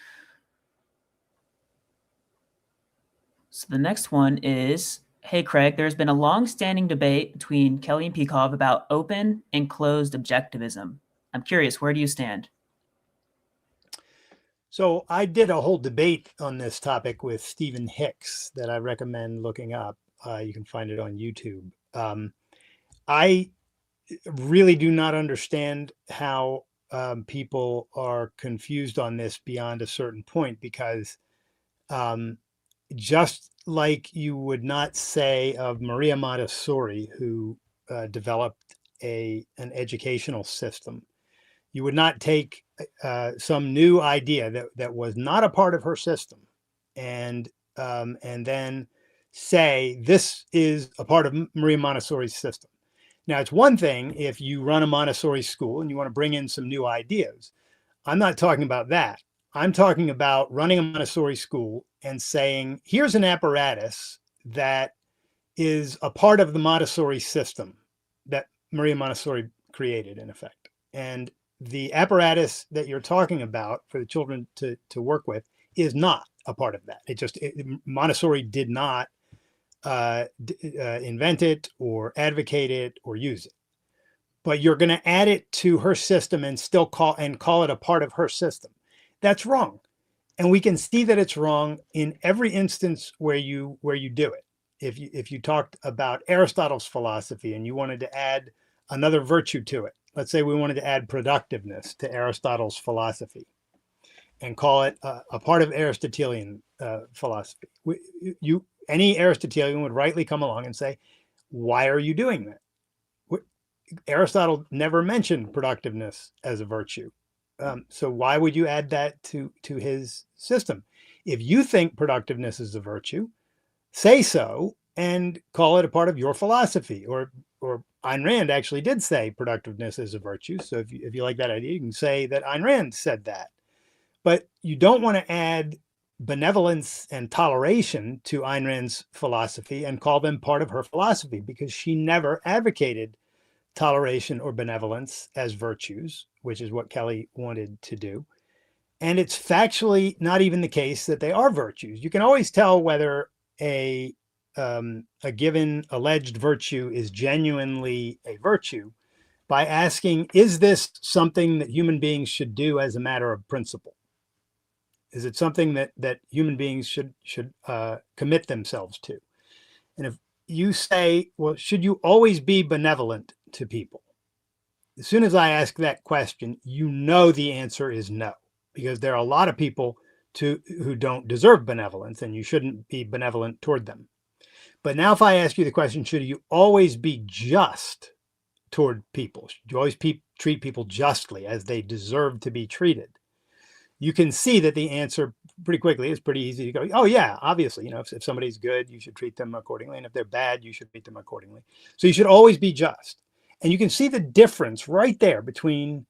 So the next one is, Hey, Craig, there's been a long-standing debate between Kelly and Peikov about open and closed objectivism. I'm curious, where do you stand? So I did a whole debate on this topic with Stephen Hicks that I recommend looking up. You can find it on YouTube. I really do not understand how people are confused on this beyond a certain point because um, just like you would not say of Maria Montessori, who developed an educational system, you would not take some new idea that was not a part of her system and then say this is a part of Maria Montessori's system. Now, it's one thing if you run a Montessori school and you want to bring in some new ideas. I'm not talking about that. I'm talking about running a Montessori school and saying, here's an apparatus that is a part of the Montessori system that Maria Montessori created, in effect. And the apparatus that you're talking about for the children to work with is not a part of that. Montessori did not invent it or advocate it or use it. But you're going to add it to her system and still call it a part of her system. That's wrong. And we can see that it's wrong in every instance where you do it. If you talked about Aristotle's philosophy and you wanted to add another virtue to it, let's say we wanted to add productiveness to Aristotle's philosophy and call it a part of Aristotelian philosophy. Any Aristotelian would rightly come along and say, why are you doing that? Aristotle never mentioned productiveness as a virtue. So why would you add that to his system? If you think productiveness is a virtue, say so and call it a part of your philosophy. Or Ayn Rand actually did say productiveness is a virtue. So if you like that idea, you can say that Ayn Rand said that. But you don't want to add benevolence and toleration to Ayn Rand's philosophy and call them part of her philosophy, because she never advocated toleration or benevolence as virtues, which is what Kelly wanted to do. And it's factually not even the case that they are virtues. You can always tell whether a given alleged virtue is genuinely a virtue by asking, is this something that human beings should do as a matter of principle? Is it something that human beings should commit themselves to? And if you say, well, should you always be benevolent to people? As soon as I ask that question, you know the answer is no, because there are a lot of people who don't deserve benevolence, and you shouldn't be benevolent toward them. But now if I ask you the question, should you always be just toward people? Should you always treat people justly as they deserve to be treated? You can see that the answer pretty quickly is pretty easy to go, oh yeah, obviously, if somebody's good, you should treat them accordingly. And if they're bad, you should treat them accordingly. So you should always be just. And you can see the difference right there between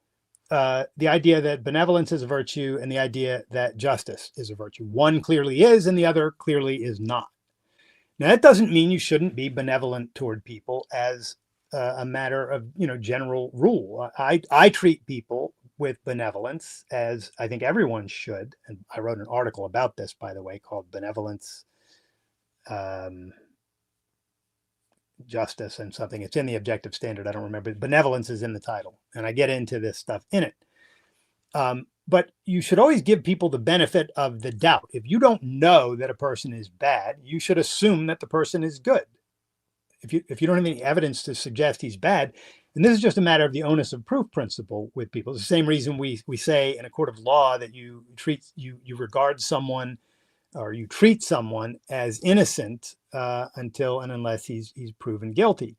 the idea that benevolence is a virtue and the idea that justice is a virtue. One clearly is and the other clearly is not. Now, that doesn't mean you shouldn't be benevolent toward people as a matter of, general rule. I treat people with benevolence, as I think everyone should. And I wrote an article about this, by the way, called Benevolence, Justice, and something. It's in the Objective Standard. I don't remember. Benevolence is in the title. And I get into this stuff in it. But you should always give people the benefit of the doubt. If you don't know that a person is bad, you should assume that the person is good. If you don't have any evidence to suggest he's bad, and this is just a matter of the onus of proof principle with people. It's the same reason we say in a court of law that you regard someone or you treat someone as innocent until and unless he's proven guilty.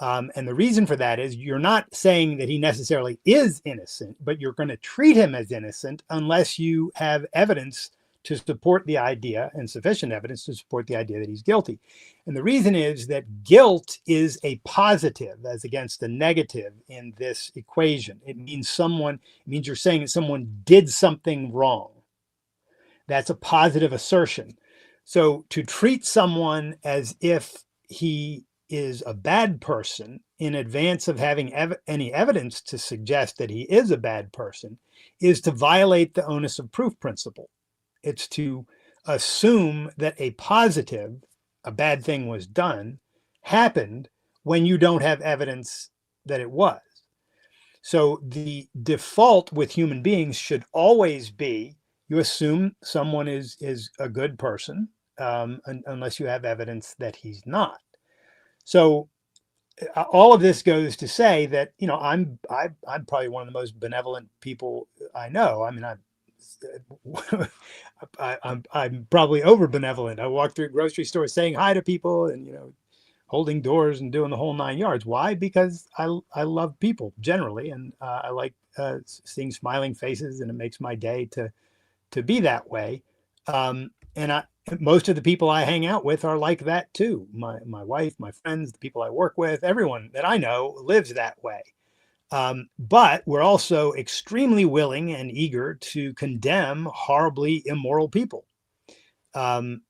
And the reason for that is you're not saying that he necessarily is innocent, but you're going to treat him as innocent unless you have evidence to support the idea, and sufficient evidence to support the idea that he's guilty. And the reason is that guilt is a positive as against a negative in this equation. It means you're saying that someone did something wrong. That's a positive assertion. So to treat someone as if he is a bad person in advance of having any evidence to suggest that he is a bad person is to violate the onus of proof principle. It's to assume that a positive a bad thing was done happened when you don't have evidence that it was. So the default with human beings should always be you assume someone is a good person, unless you have evidence that he's not. So all of this goes to say that I'm probably one of the most benevolent people I know. I mean, I'm probably over benevolent. I walk through grocery stores saying hi to people and holding doors and doing the whole 9 yards. Why? Because I love people generally, and I like seeing smiling faces, and it makes my day to be that way. And most of the people I hang out with are like that too. My wife, my friends, the people I work with, everyone that I know lives that way. But we're also extremely willing and eager to condemn horribly immoral people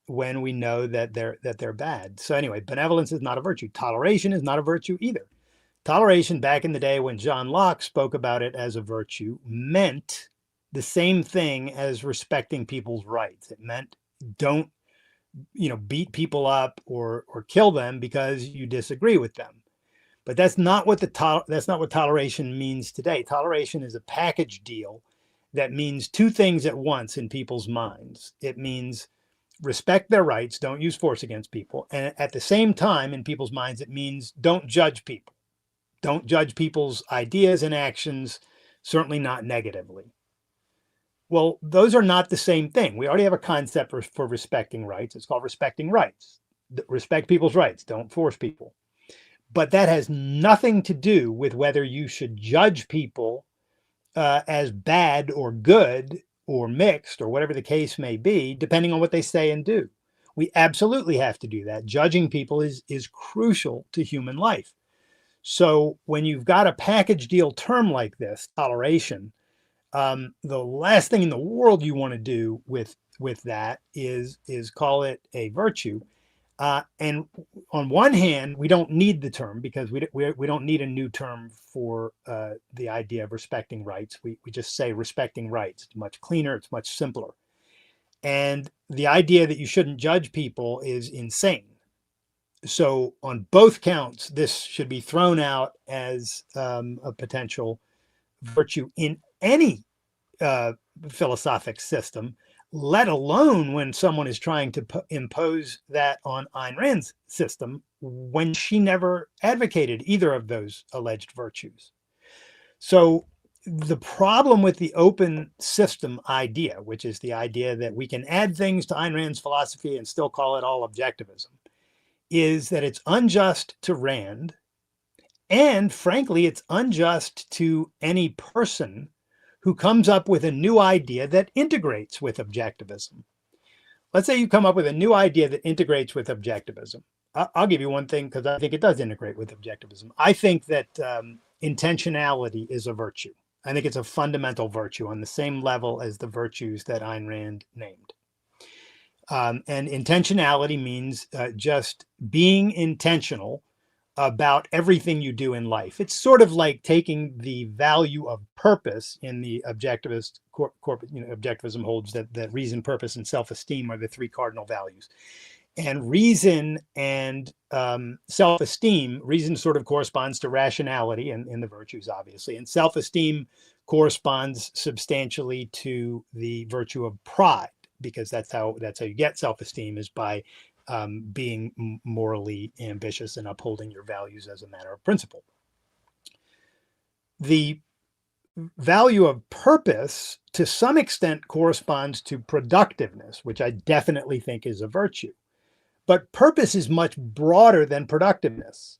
when we know that they're bad. So anyway, benevolence is not a virtue. Toleration is not a virtue either. Toleration, back in the day when John Locke spoke about it as a virtue, meant the same thing as respecting people's rights. It meant don't beat people up or kill them because you disagree with them. But that's not what toleration means today. Toleration is a package deal that means two things at once in people's minds. It means respect their rights, don't use force against people, and at the same time in people's minds it means don't judge people. Don't judge people's ideas and actions, certainly not negatively. Well, those are not the same thing. We already have a concept for respecting rights. It's called respecting rights. Respect people's rights. Don't force people. But that has nothing to do with whether you should judge people as bad or good or mixed or whatever the case may be, depending on what they say and do. We absolutely have to do that. Judging people is crucial to human life. So when you've got a package deal term like this, toleration, the last thing in the world you want to do with that is call it a virtue. And on one hand, we don't need the term because we don't need a new term for the idea of respecting rights. We just say respecting rights. It's much cleaner. It's much simpler. And the idea that you shouldn't judge people is insane. So on both counts, this should be thrown out as a potential virtue in any philosophic system, let alone when someone is trying to impose that on Ayn Rand's system when she never advocated either of those alleged virtues. So the problem with the open system idea, which is the idea that we can add things to Ayn Rand's philosophy and still call it all objectivism, is that it's unjust to Rand, and frankly, it's unjust to any person who comes up with a new idea that integrates with objectivism. Let's say you come up with a new idea that integrates with objectivism. I'll give you one thing because I think it does integrate with objectivism. I think that intentionality is a virtue. I think it's a fundamental virtue on the same level as the virtues that Ayn Rand named. And intentionality means just being intentional about everything you do in life. It's sort of like taking the value of purpose in the objectivist objectivism holds that reason, purpose, and self-esteem are the three cardinal values. And reason and self-esteem, reason sort of corresponds to rationality and in the virtues, obviously, and self-esteem corresponds substantially to the virtue of pride, because that's how you get self-esteem, is by being morally ambitious and upholding your values as a matter of principle. The value of purpose to some extent corresponds to productiveness, which I definitely think is a virtue. But purpose is much broader than productiveness.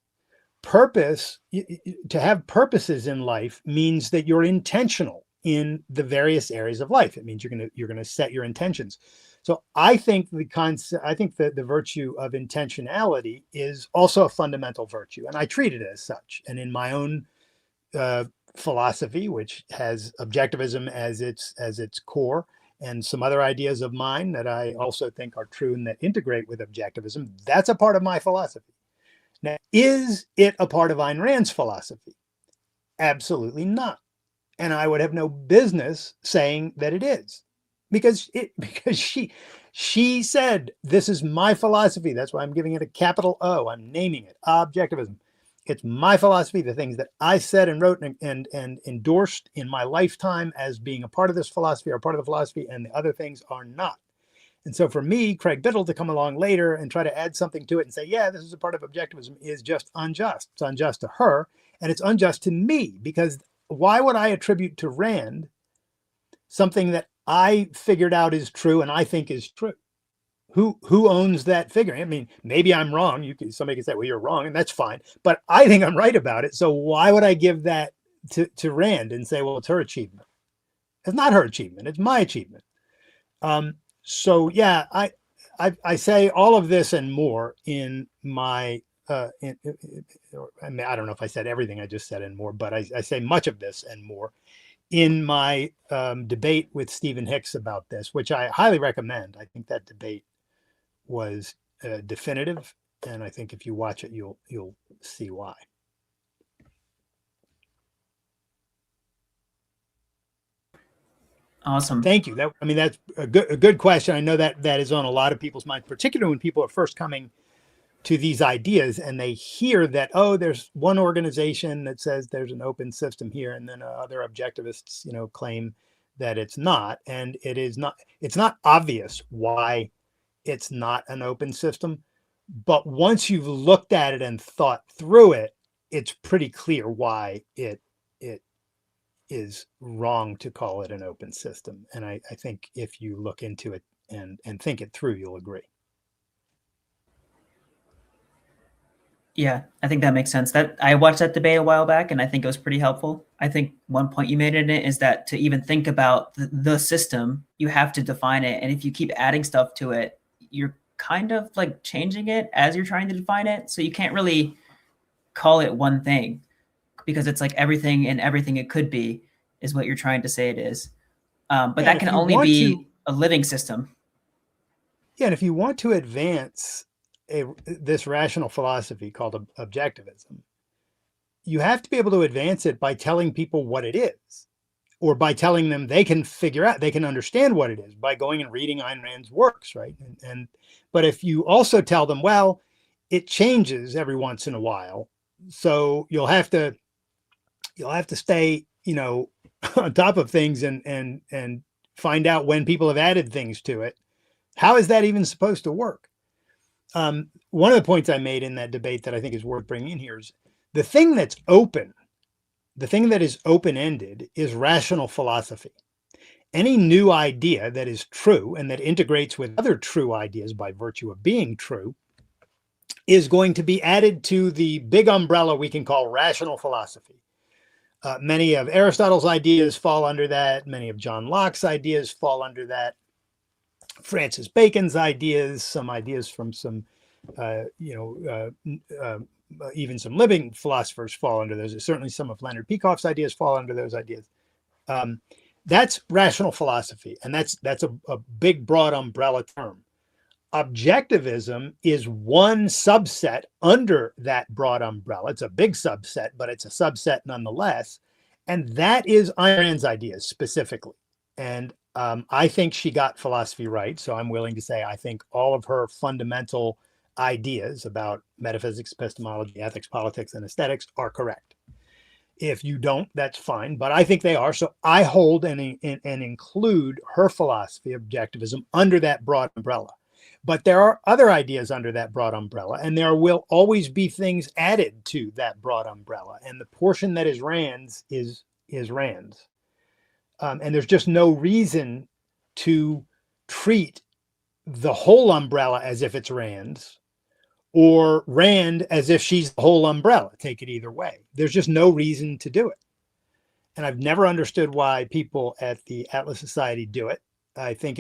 Purpose, to have purposes in life, means that you're intentional in the various areas of life. It means you're gonna set your intentions. So I think the virtue of intentionality is also a fundamental virtue, and I treat it as such. And in my own philosophy, which has objectivism as its core, and some other ideas of mine that I also think are true and that integrate with objectivism, that's a part of my philosophy. Now, is it a part of Ayn Rand's philosophy? Absolutely not. And I would have no business saying that it is, because She said, this is my philosophy. That's why I'm giving it a capital O. I'm naming it objectivism. It's my philosophy, the things that I said and wrote and endorsed in my lifetime as being a part of this philosophy are part of the philosophy, and the other things are not. And so for me, Craig Biddle, to come along later and try to add something to it and say, yeah, this is a part of objectivism is just unjust. It's unjust to her, and it's unjust to me, because why would I attribute to Rand something that I figured out is true and I think is true? Who owns that figure? I mean, maybe I'm wrong. Somebody can say, well, you're wrong, and that's fine. But I think I'm right about it. So why would I give that to Rand and say, well, it's her achievement? It's not her achievement. It's my achievement. So yeah, I say all of this and more in my I mean, I don't know if I said everything I just said and more, but I say much of this and more in my debate with Stephen Hicks about this, which I highly recommend. I think that debate was definitive, and I think if you watch it, you'll see why. Awesome. Thank you. I mean, that's a good question. I know that is on a lot of people's minds, particularly when people are first coming to these ideas and they hear that, oh, there's one organization that says there's an open system here, and then other objectivists, claim that it's not, and it is not. It's not obvious why it's not an open system, but once you've looked at it and thought through it, it's pretty clear why it is wrong to call it an open system. And I think if you look into it and think it through, you'll agree. Yeah, I think that makes sense. That I watched that debate a while back, and I think it was pretty helpful. I think one point you made in it is that to even think about the system, you have to define it. And if you keep adding stuff to it, you're kind of like changing it as you're trying to define it. So you can't really call it one thing, because it's like everything and everything it could be is what you're trying to say it is. But Yeah, that can only be a living system. Yeah, and if you want to advance this rational philosophy called objectivism, you have to be able to advance it by telling people what it is, or by telling them they can figure out, they can understand what it is by going and reading Ayn Rand's works, right? But if you also tell them, well, it changes every once in a while, so you'll have to stay, on top of things and find out when people have added things to it. How is that even supposed to work? One of the points I made in that debate that I think is worth bringing in here is the thing that's open, the thing that is open-ended is rational philosophy. Any new idea that is true and that integrates with other true ideas by virtue of being true is going to be added to the big umbrella we can call rational philosophy. Many of Aristotle's ideas fall under that. Many of John Locke's ideas fall under that. Francis Bacon's ideas, some ideas from some, even some living philosophers fall under those. Certainly some of Leonard Peikoff's ideas fall under those ideas. That's rational philosophy, and that's a big, broad umbrella term. Objectivism is one subset under that broad umbrella. It's a big subset, but it's a subset nonetheless. And that is Ayn Rand's ideas specifically. And I think she got philosophy right. So I'm willing to say I think all of her fundamental ideas about metaphysics, epistemology, ethics, politics, and aesthetics are correct. If you don't, that's fine, but I think they are. So I hold and include her philosophy, objectivism, under that broad umbrella. But there are other ideas under that broad umbrella, and there will always be things added to that broad umbrella. And the portion that is Rand's is Rand's. And there's just no reason to treat the whole umbrella as if it's Rand's, or Rand as if she's the whole umbrella. Take it either way. There's just no reason to do it. And I've never understood why people at the Atlas Society do it. I think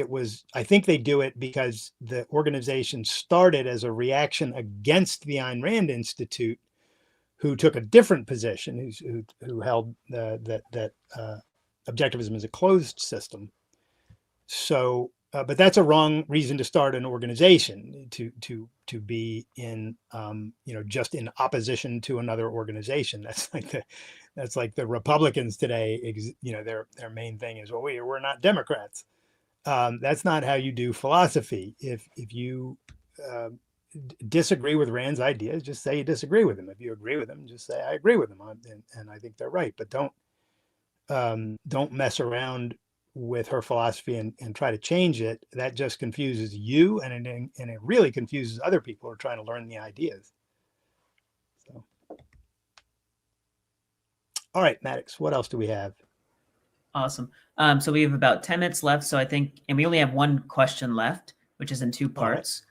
they do it because the organization started as a reaction against the Ayn Rand Institute, who took a different position, who held that objectivism is a closed system. So, but that's a wrong reason to start an organization, to be in, just in opposition to another organization. That's like the Republicans today. Their main thing is, well, we're not Democrats. That's not how you do philosophy. If you uh, disagree with Rand's ideas, just say you disagree with them. If you agree with them, just say I agree with them, and I think they're right. But don't mess around with her philosophy and try to change it. That just confuses you, and it really confuses other people who are trying to learn the ideas. So, all right, Maddox, what else do we have? Awesome. So we have about 10 minutes left. So I think, and we only have one question left, which is in two All right. parts.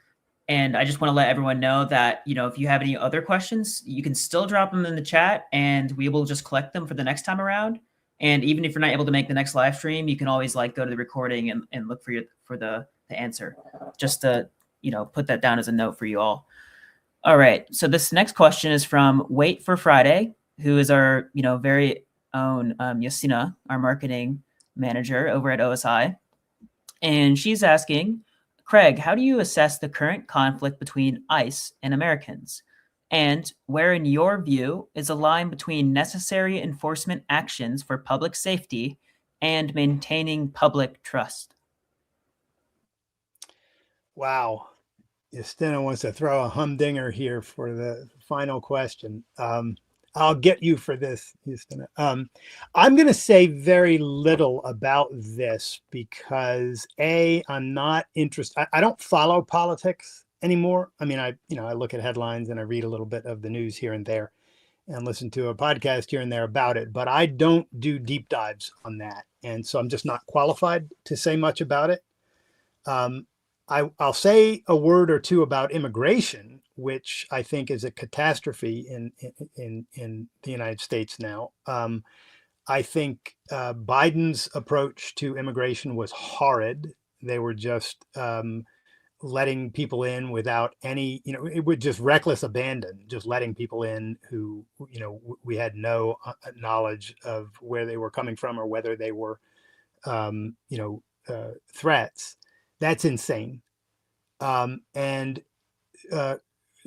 And I just want to let everyone know that, if you have any other questions, you can still drop them in the chat and we will just collect them for the next time around. And even if you're not able to make the next live stream, you can always go to the recording and look for the answer, just to, put that down as a note for you all. All right. So this next question is from Wait for Friday, who is our, very own Yasina, our marketing manager over at OSI. And she's asking, Craig, how do you assess the current conflict between ICE and Americans? And where, in your view, is a line between necessary enforcement actions for public safety and maintaining public trust? Wow. Justina wants to throw a humdinger here for the final question. I'll get you for this, Justina. I'm going to say very little about this because I'm not interested. I don't follow politics anymore. I mean, I look at headlines and I read a little bit of the news here and there and listen to a podcast here and there about it, but I don't do deep dives on that. And so I'm just not qualified to say much about it. I'll say a word or two about immigration, which I think is a catastrophe in the United States now. I think Biden's approach to immigration was horrid. They were just letting people in without any, it was just reckless abandon, just letting people in who, we had no knowledge of where they were coming from or whether they were, threats. That's insane. And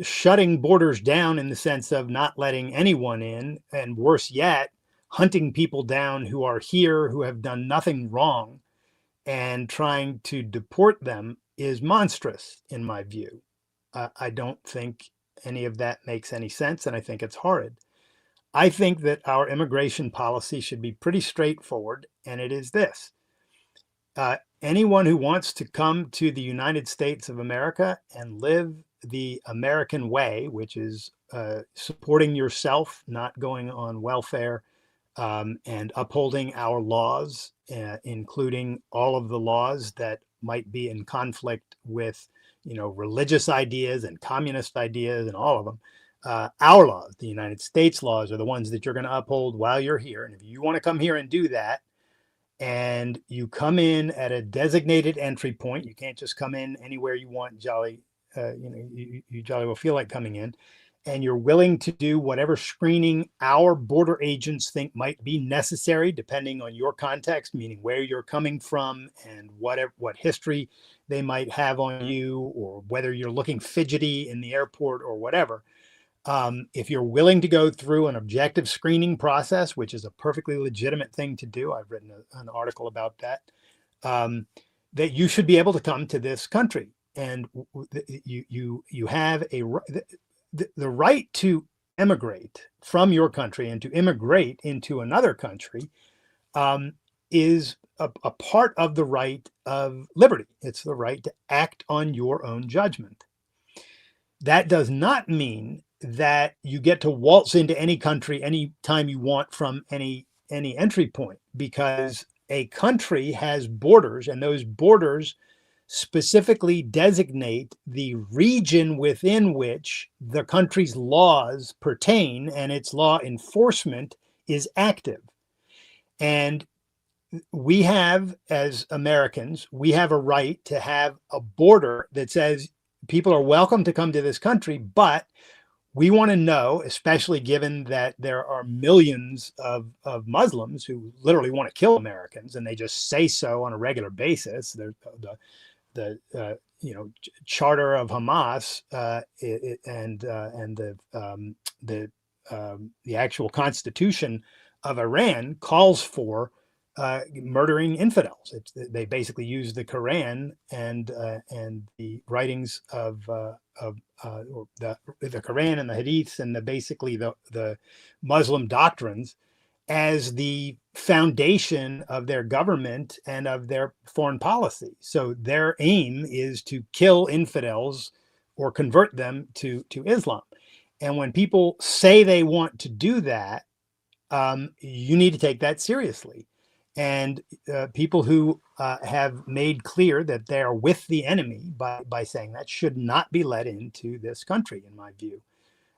shutting borders down in the sense of not letting anyone in, and worse yet, hunting people down who are here, who have done nothing wrong, and trying to deport them is monstrous in my view. I don't think any of that makes any sense, and I think it's horrid. I think that our immigration policy should be pretty straightforward, and it is this. Anyone who wants to come to the United States of America and live the American way, which is supporting yourself, not going on welfare, and upholding our laws, including all of the laws that might be in conflict with, religious ideas and communist ideas and all of them. Our laws, the United States laws, are the ones that you're going to uphold while you're here. And if you want to come here and do that, and you come in at a designated entry point, you can't just come in anywhere you want, jolly, you jolly will feel like coming in, and you're willing to do whatever screening our border agents think might be necessary, depending on your context, meaning where you're coming from and what history they might have on you, or whether you're looking fidgety in the airport or whatever. If you're willing to go through an objective screening process, which is a perfectly legitimate thing to do, I've written an article about that, that you should be able to come to this country. And you have the right to emigrate from your country and to immigrate into another country is a part of the right of liberty. It's the right to act on your own judgment. That does not mean that you get to waltz into any country anytime you want from any entry point, because a country has borders, and those borders specifically designate the region within which the country's laws pertain, and its law enforcement is active. And we have, as Americans, we have a right to have a border that says people are welcome to come to this country, but we want to know, especially given that there are millions of Muslims who literally want to kill Americans, and they just say so on a regular basis. The charter of Hamas and the actual constitution of Iran calls for murdering infidels. They basically use the Quran and the writings of or the Quran and the Hadiths and basically the Muslim doctrines as the foundation of their government and of their foreign policy. So their aim is to kill infidels or convert them to Islam. And when people say they want to do that, you need to take that seriously. And people who have made clear that they are with the enemy by saying that should not be let into this country, in my view.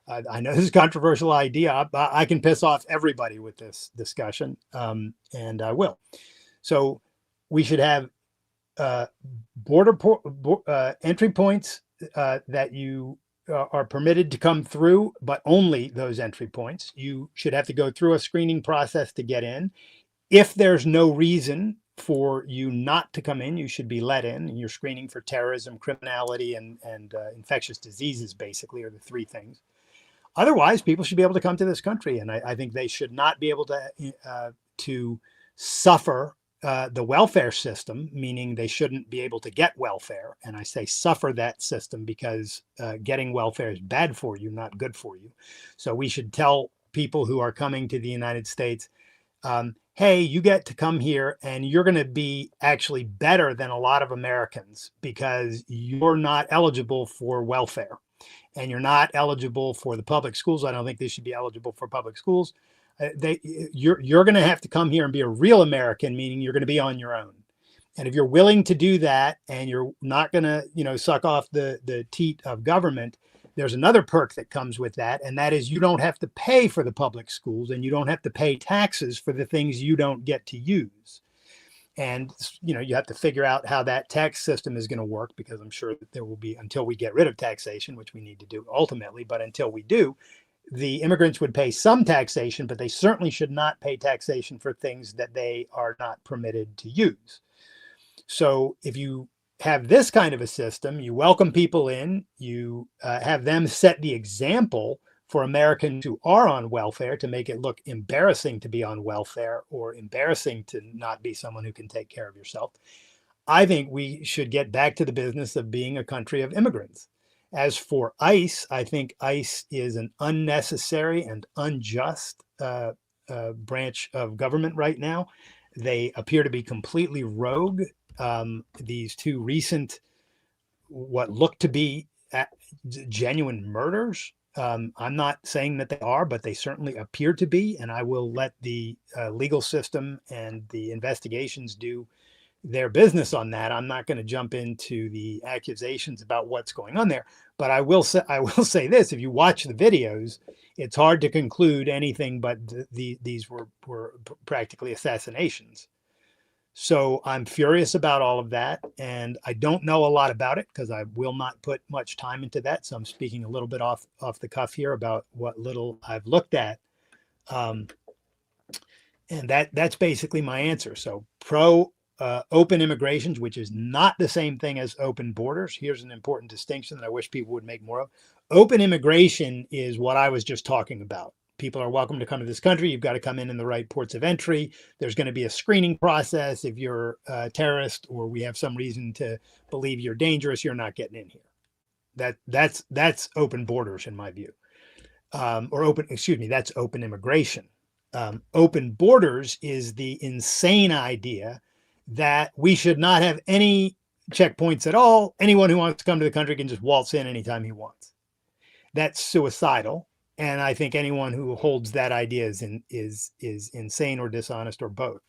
I know this is a controversial idea. I can piss off everybody with this discussion, and I will. So we should have entry points that you are permitted to come through, but only those entry points. You should have to go through a screening process to get in. If there's no reason for you not to come in, you should be let in. And you're screening for terrorism, criminality, and infectious diseases, basically, are the three things. Otherwise, people should be able to come to this country, and I think they should not be able to suffer the welfare system, meaning they shouldn't be able to get welfare. And I say suffer that system because getting welfare is bad for you, not good for you. So we should tell people who are coming to the United States, hey, you get to come here and you're going to be actually better than a lot of Americans because you're not eligible for welfare and you're not eligible for the public schools. I don't think they should be eligible for public schools. You're going to have to come here and be a real American, meaning you're going to be on your own. And if you're willing to do that and you're not going to, suck off the teat of government, there's another perk that comes with that. And that is you don't have to pay for the public schools and you don't have to pay taxes for the things you don't get to use. And, you have to figure out how that tax system is going to work, because I'm sure that there will be, until we get rid of taxation, which we need to do ultimately, but until we do, the immigrants would pay some taxation, but they certainly should not pay taxation for things that they are not permitted to use. So if you have this kind of a system, you welcome people in, you have them set the example for Americans who are on welfare to make it look embarrassing to be on welfare or embarrassing to not be someone who can take care of yourself. I think we should get back to the business of being a country of immigrants. As for ICE, I think ICE is an unnecessary and unjust branch of government right now. They appear to be completely rogue. These two recent, what look to be genuine murders, I'm not saying that they are, but they certainly appear to be. And I will let the legal system and the investigations do their business on that. I'm not going to jump into the accusations about what's going on there, but I will say this: if you watch the videos, it's hard to conclude anything but these were practically assassinations. So I'm furious about all of that, and I don't know a lot about it because I will not put much time into that. So I'm speaking a little bit off the cuff here about what little I've looked at, and that's basically my answer. So pro open immigrations, which is not the same thing as open borders. Here's an important distinction that I wish people would make more of. Open immigration is what I was just talking about. People are welcome to come to this country. You've got to come in the right ports of entry. There's going to be a screening process. If you're a terrorist or we have some reason to believe you're dangerous, you're not getting in here. That's open borders in my view. That's open immigration. Open borders is the insane idea that we should not have any checkpoints at all. Anyone who wants to come to the country can just waltz in anytime he wants. That's suicidal. And I think anyone who holds that idea is insane or dishonest or both.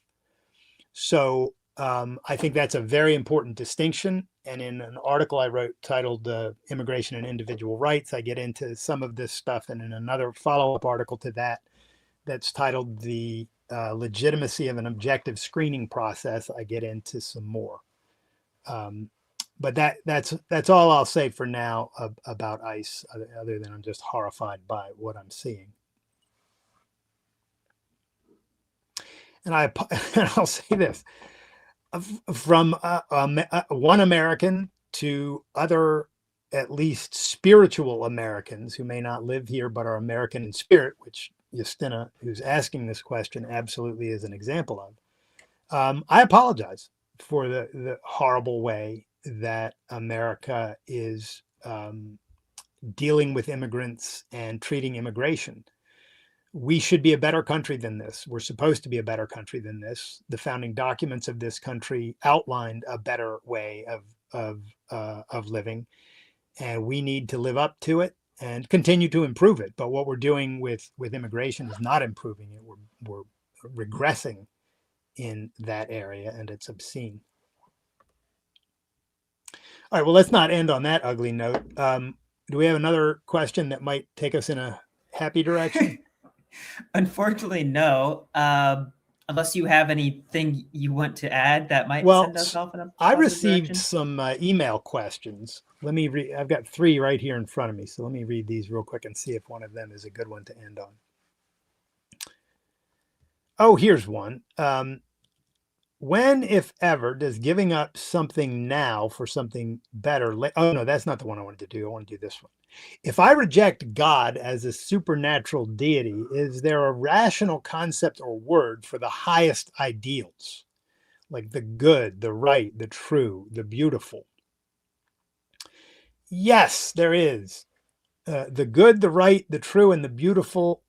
So I think that's a very important distinction. And in an article I wrote titled Immigration and Individual Rights, I get into some of this stuff. And in another follow-up article to that, that's titled The Legitimacy of an Objective Screening Process, I get into some more. But that's all I'll say for now about ICE, other than I'm just horrified by what I'm seeing. And I'll say this: from one American to other, at least spiritual Americans who may not live here but are American in spirit, which Justina, who's asking this question, absolutely is an example of. I apologize for the horrible way that America is dealing with immigrants and treating immigration. We should be a better country than this. We're supposed to be a better country than this. The founding documents of this country outlined a better way of living, and we need to live up to it and continue to improve it. But what we're doing with immigration is not improving it. We're regressing in that area, and it's obscene. All right, well, let's not end on that ugly note. Do we have another question that might take us in a happy direction? Unfortunately, no. Unless you have anything you want to add that might Well, send us off in a I positive received direction. some email questions. Let me read. I've got 3 right here in front of me, so let me read these real quick and see if one of them is a good one to end on. Oh, here's one. When, if ever, does giving up something now for something better? Oh, no, that's not the one I wanted to do. I want to do this one. If I reject God as a supernatural deity, is there a rational concept or word for the highest ideals, like the good, the right, the true, the beautiful? Yes, there is. The good, the right, the true, and the beautiful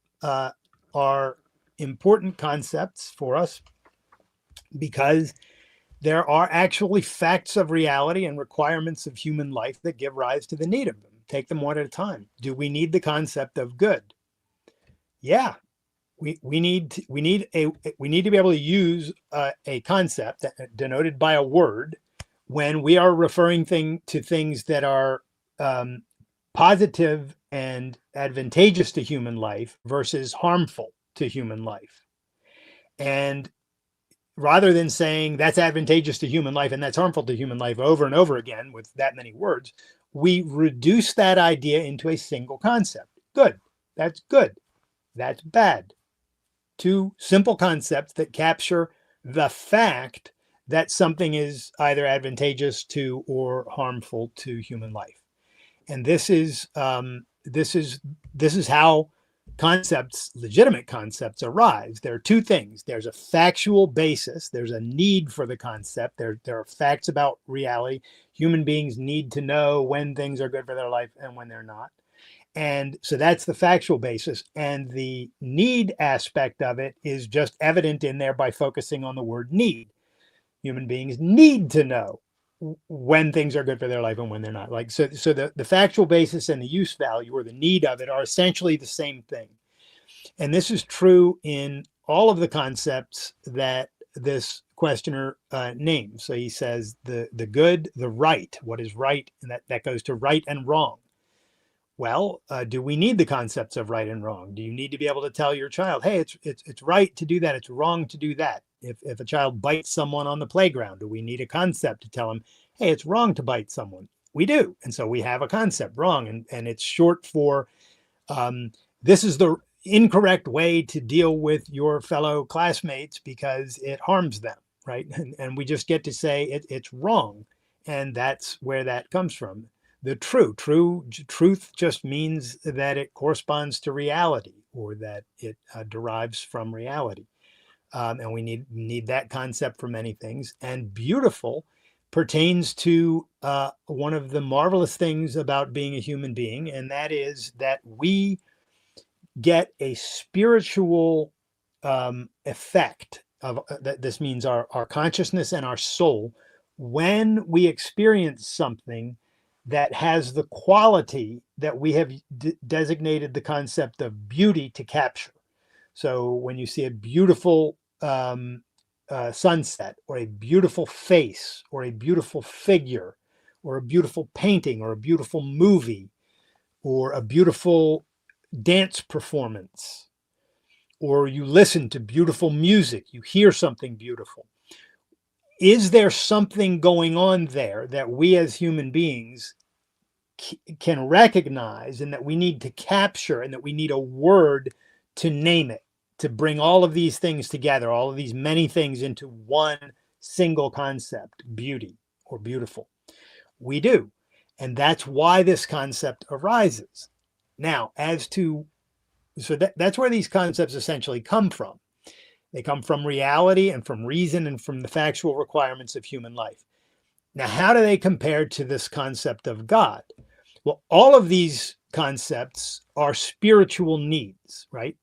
are important concepts for us because there are actually facts of reality and requirements of human life that give rise to the need of them. Take them one at a time. Do we need the concept of good? Yeah, we need to, we need to be able to use a concept denoted by a word when we are referring to things that are um, positive and advantageous to human life versus harmful to human life. And rather than saying that's advantageous to human life and that's harmful to human life over and over again with that many words, we reduce that idea into a single concept. Good. That's good. That's bad. 2 simple concepts that capture the fact that something is either advantageous to or harmful to human life. And this is how concepts, legitimate concepts, arise. There are 2 things. There's a factual basis. There's a need for the concept. There are facts about reality. Human beings need to know when things are good for their life and when they're not. And so that's the factual basis. And the need aspect of it is just evident in there by focusing on the word need. Human beings need to know when things are good for their life and when they're not. Like so the factual basis and the use value or the need of it are essentially the same thing. And this is true in all of the concepts that this questioner names. So he says the good, the right, what is right, and that goes to right and wrong. Well, do we need the concepts of right and wrong? Do you need to be able to tell your child, hey, it's right to do that, it's wrong to do that? If a child bites someone on the playground, do we need a concept to tell them, hey, it's wrong to bite someone? We do. And so we have a concept, wrong, and it's short for this is the incorrect way to deal with your fellow classmates because it harms them, right? And we just get to say it's wrong. And that's where that comes from. The truth just means that it corresponds to reality or that it derives from reality. And we need that concept for many things. And beautiful pertains to one of the marvelous things about being a human being, and that is that we get a spiritual effect of that. This means our consciousness and our soul when we experience something that has the quality that we have designated the concept of beauty to capture. So when you see a beautiful sunset or a beautiful face or a beautiful figure or a beautiful painting or a beautiful movie or a beautiful dance performance, or you listen to beautiful music, you hear something beautiful. Is there something going on there that we as human beings can recognize and that we need to capture and that we need a word to name it, to bring all of these things together, all of these many things into one single concept, beauty or beautiful? We do. And that's why this concept arises. Now, that's where these concepts essentially come from. They come from reality and from reason and from the factual requirements of human life. Now, how do they compare to this concept of God? Well, all of these concepts are spiritual needs, right?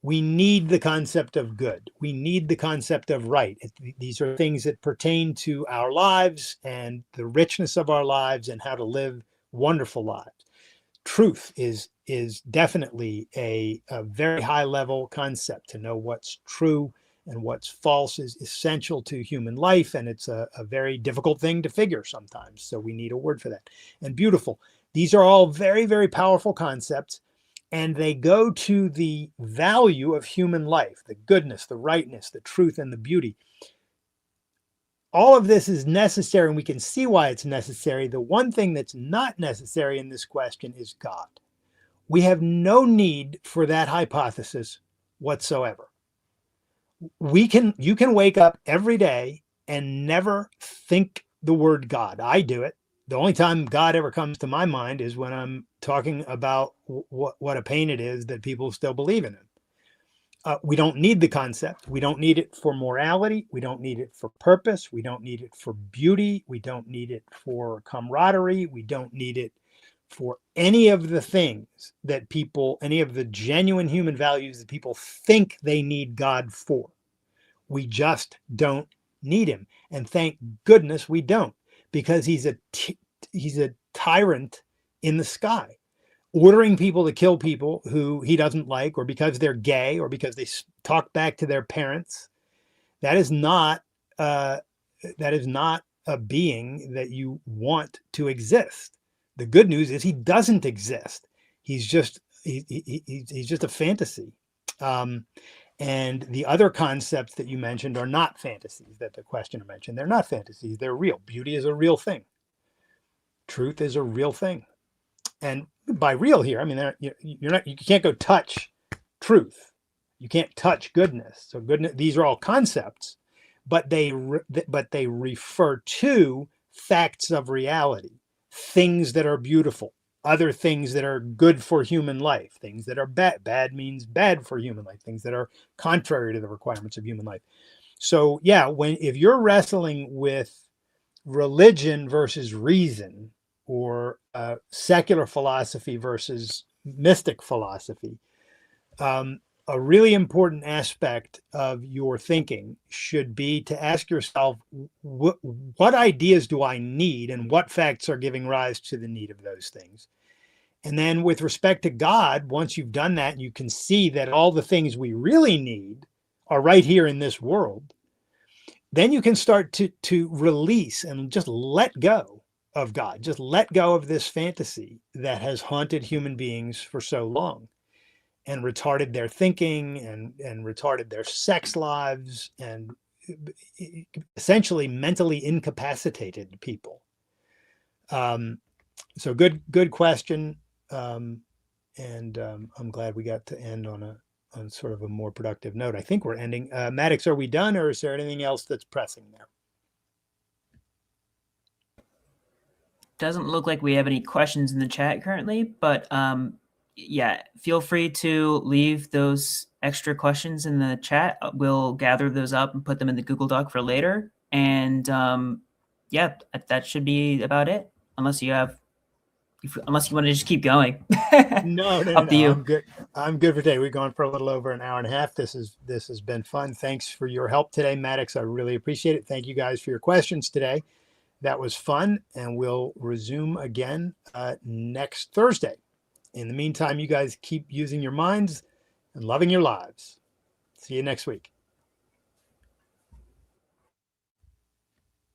We need the concept of good. We need the concept of right. These are things that pertain to our lives and the richness of our lives and how to live wonderful lives. Truth is definitely a very high level concept. To know what's true and what's false is essential to human life, and it's a very difficult thing to figure sometimes. So we need a word for that. And beautiful. These are all very, very powerful concepts, and they go to the value of human life, the goodness, the rightness, the truth, and the beauty. All of this is necessary, and we can see why it's necessary. The one thing that's not necessary in this question is God. We have no need for that hypothesis whatsoever. You can wake up every day and never think the word God. I do it. The only time God ever comes to my mind is when I'm talking about what a pain it is that people still believe in him. We don't need the concept. We don't need it for morality. We don't need it for purpose. We don't need it for beauty. We don't need it for camaraderie. We don't need it for any of the things that people, any of the genuine human values that people think they need God for. We just don't need him. And thank goodness we don't, because he's a tyrant in the sky, ordering people to kill people who he doesn't like, or because they're gay, or because they talk back to their parents. That is not a being that you want to exist. The good news is he doesn't exist. He's just a fantasy. And the other concepts that you mentioned are not fantasies. That the questioner mentioned, they're not fantasies. They're real. Beauty is a real thing. Truth is a real thing. And by real here, I mean you can't go touch truth. You can't touch goodness. So goodness, these are all concepts, but they refer to facts of reality, things that are beautiful, other things that are good for human life, things that are bad. Bad means bad for human life, things that are contrary to the requirements of human life. So yeah, if you're wrestling with religion versus reason, or secular philosophy versus mystic philosophy, a really important aspect of your thinking should be to ask yourself, what ideas do I need, and what facts are giving rise to the need of those things? And then with respect to God, once you've done that, you can see that all the things we really need are right here in this world. Then you can start to release and just let go of God. Just let go of this fantasy that has haunted human beings for so long, and retarded their thinking, and retarded their sex lives, and essentially mentally incapacitated people. So good question. I'm glad we got to end on sort of a more productive note. I think we're ending. Maddox, are we done, or is there anything else that's pressing there? Doesn't look like we have any questions in the chat currently, but yeah, feel free to leave those extra questions in the chat. We'll gather those up and put them in the Google Doc for later. And yeah, that should be about it. Unless you want to just keep going. No. Up to you. I'm good. I'm good for today. We've gone for a little over an hour and a half. This has been fun. Thanks for your help today, Maddox. I really appreciate it. Thank you guys for your questions today. That was fun, and we'll resume again next Thursday. In the meantime, you guys keep using your minds and loving your lives. See you next week.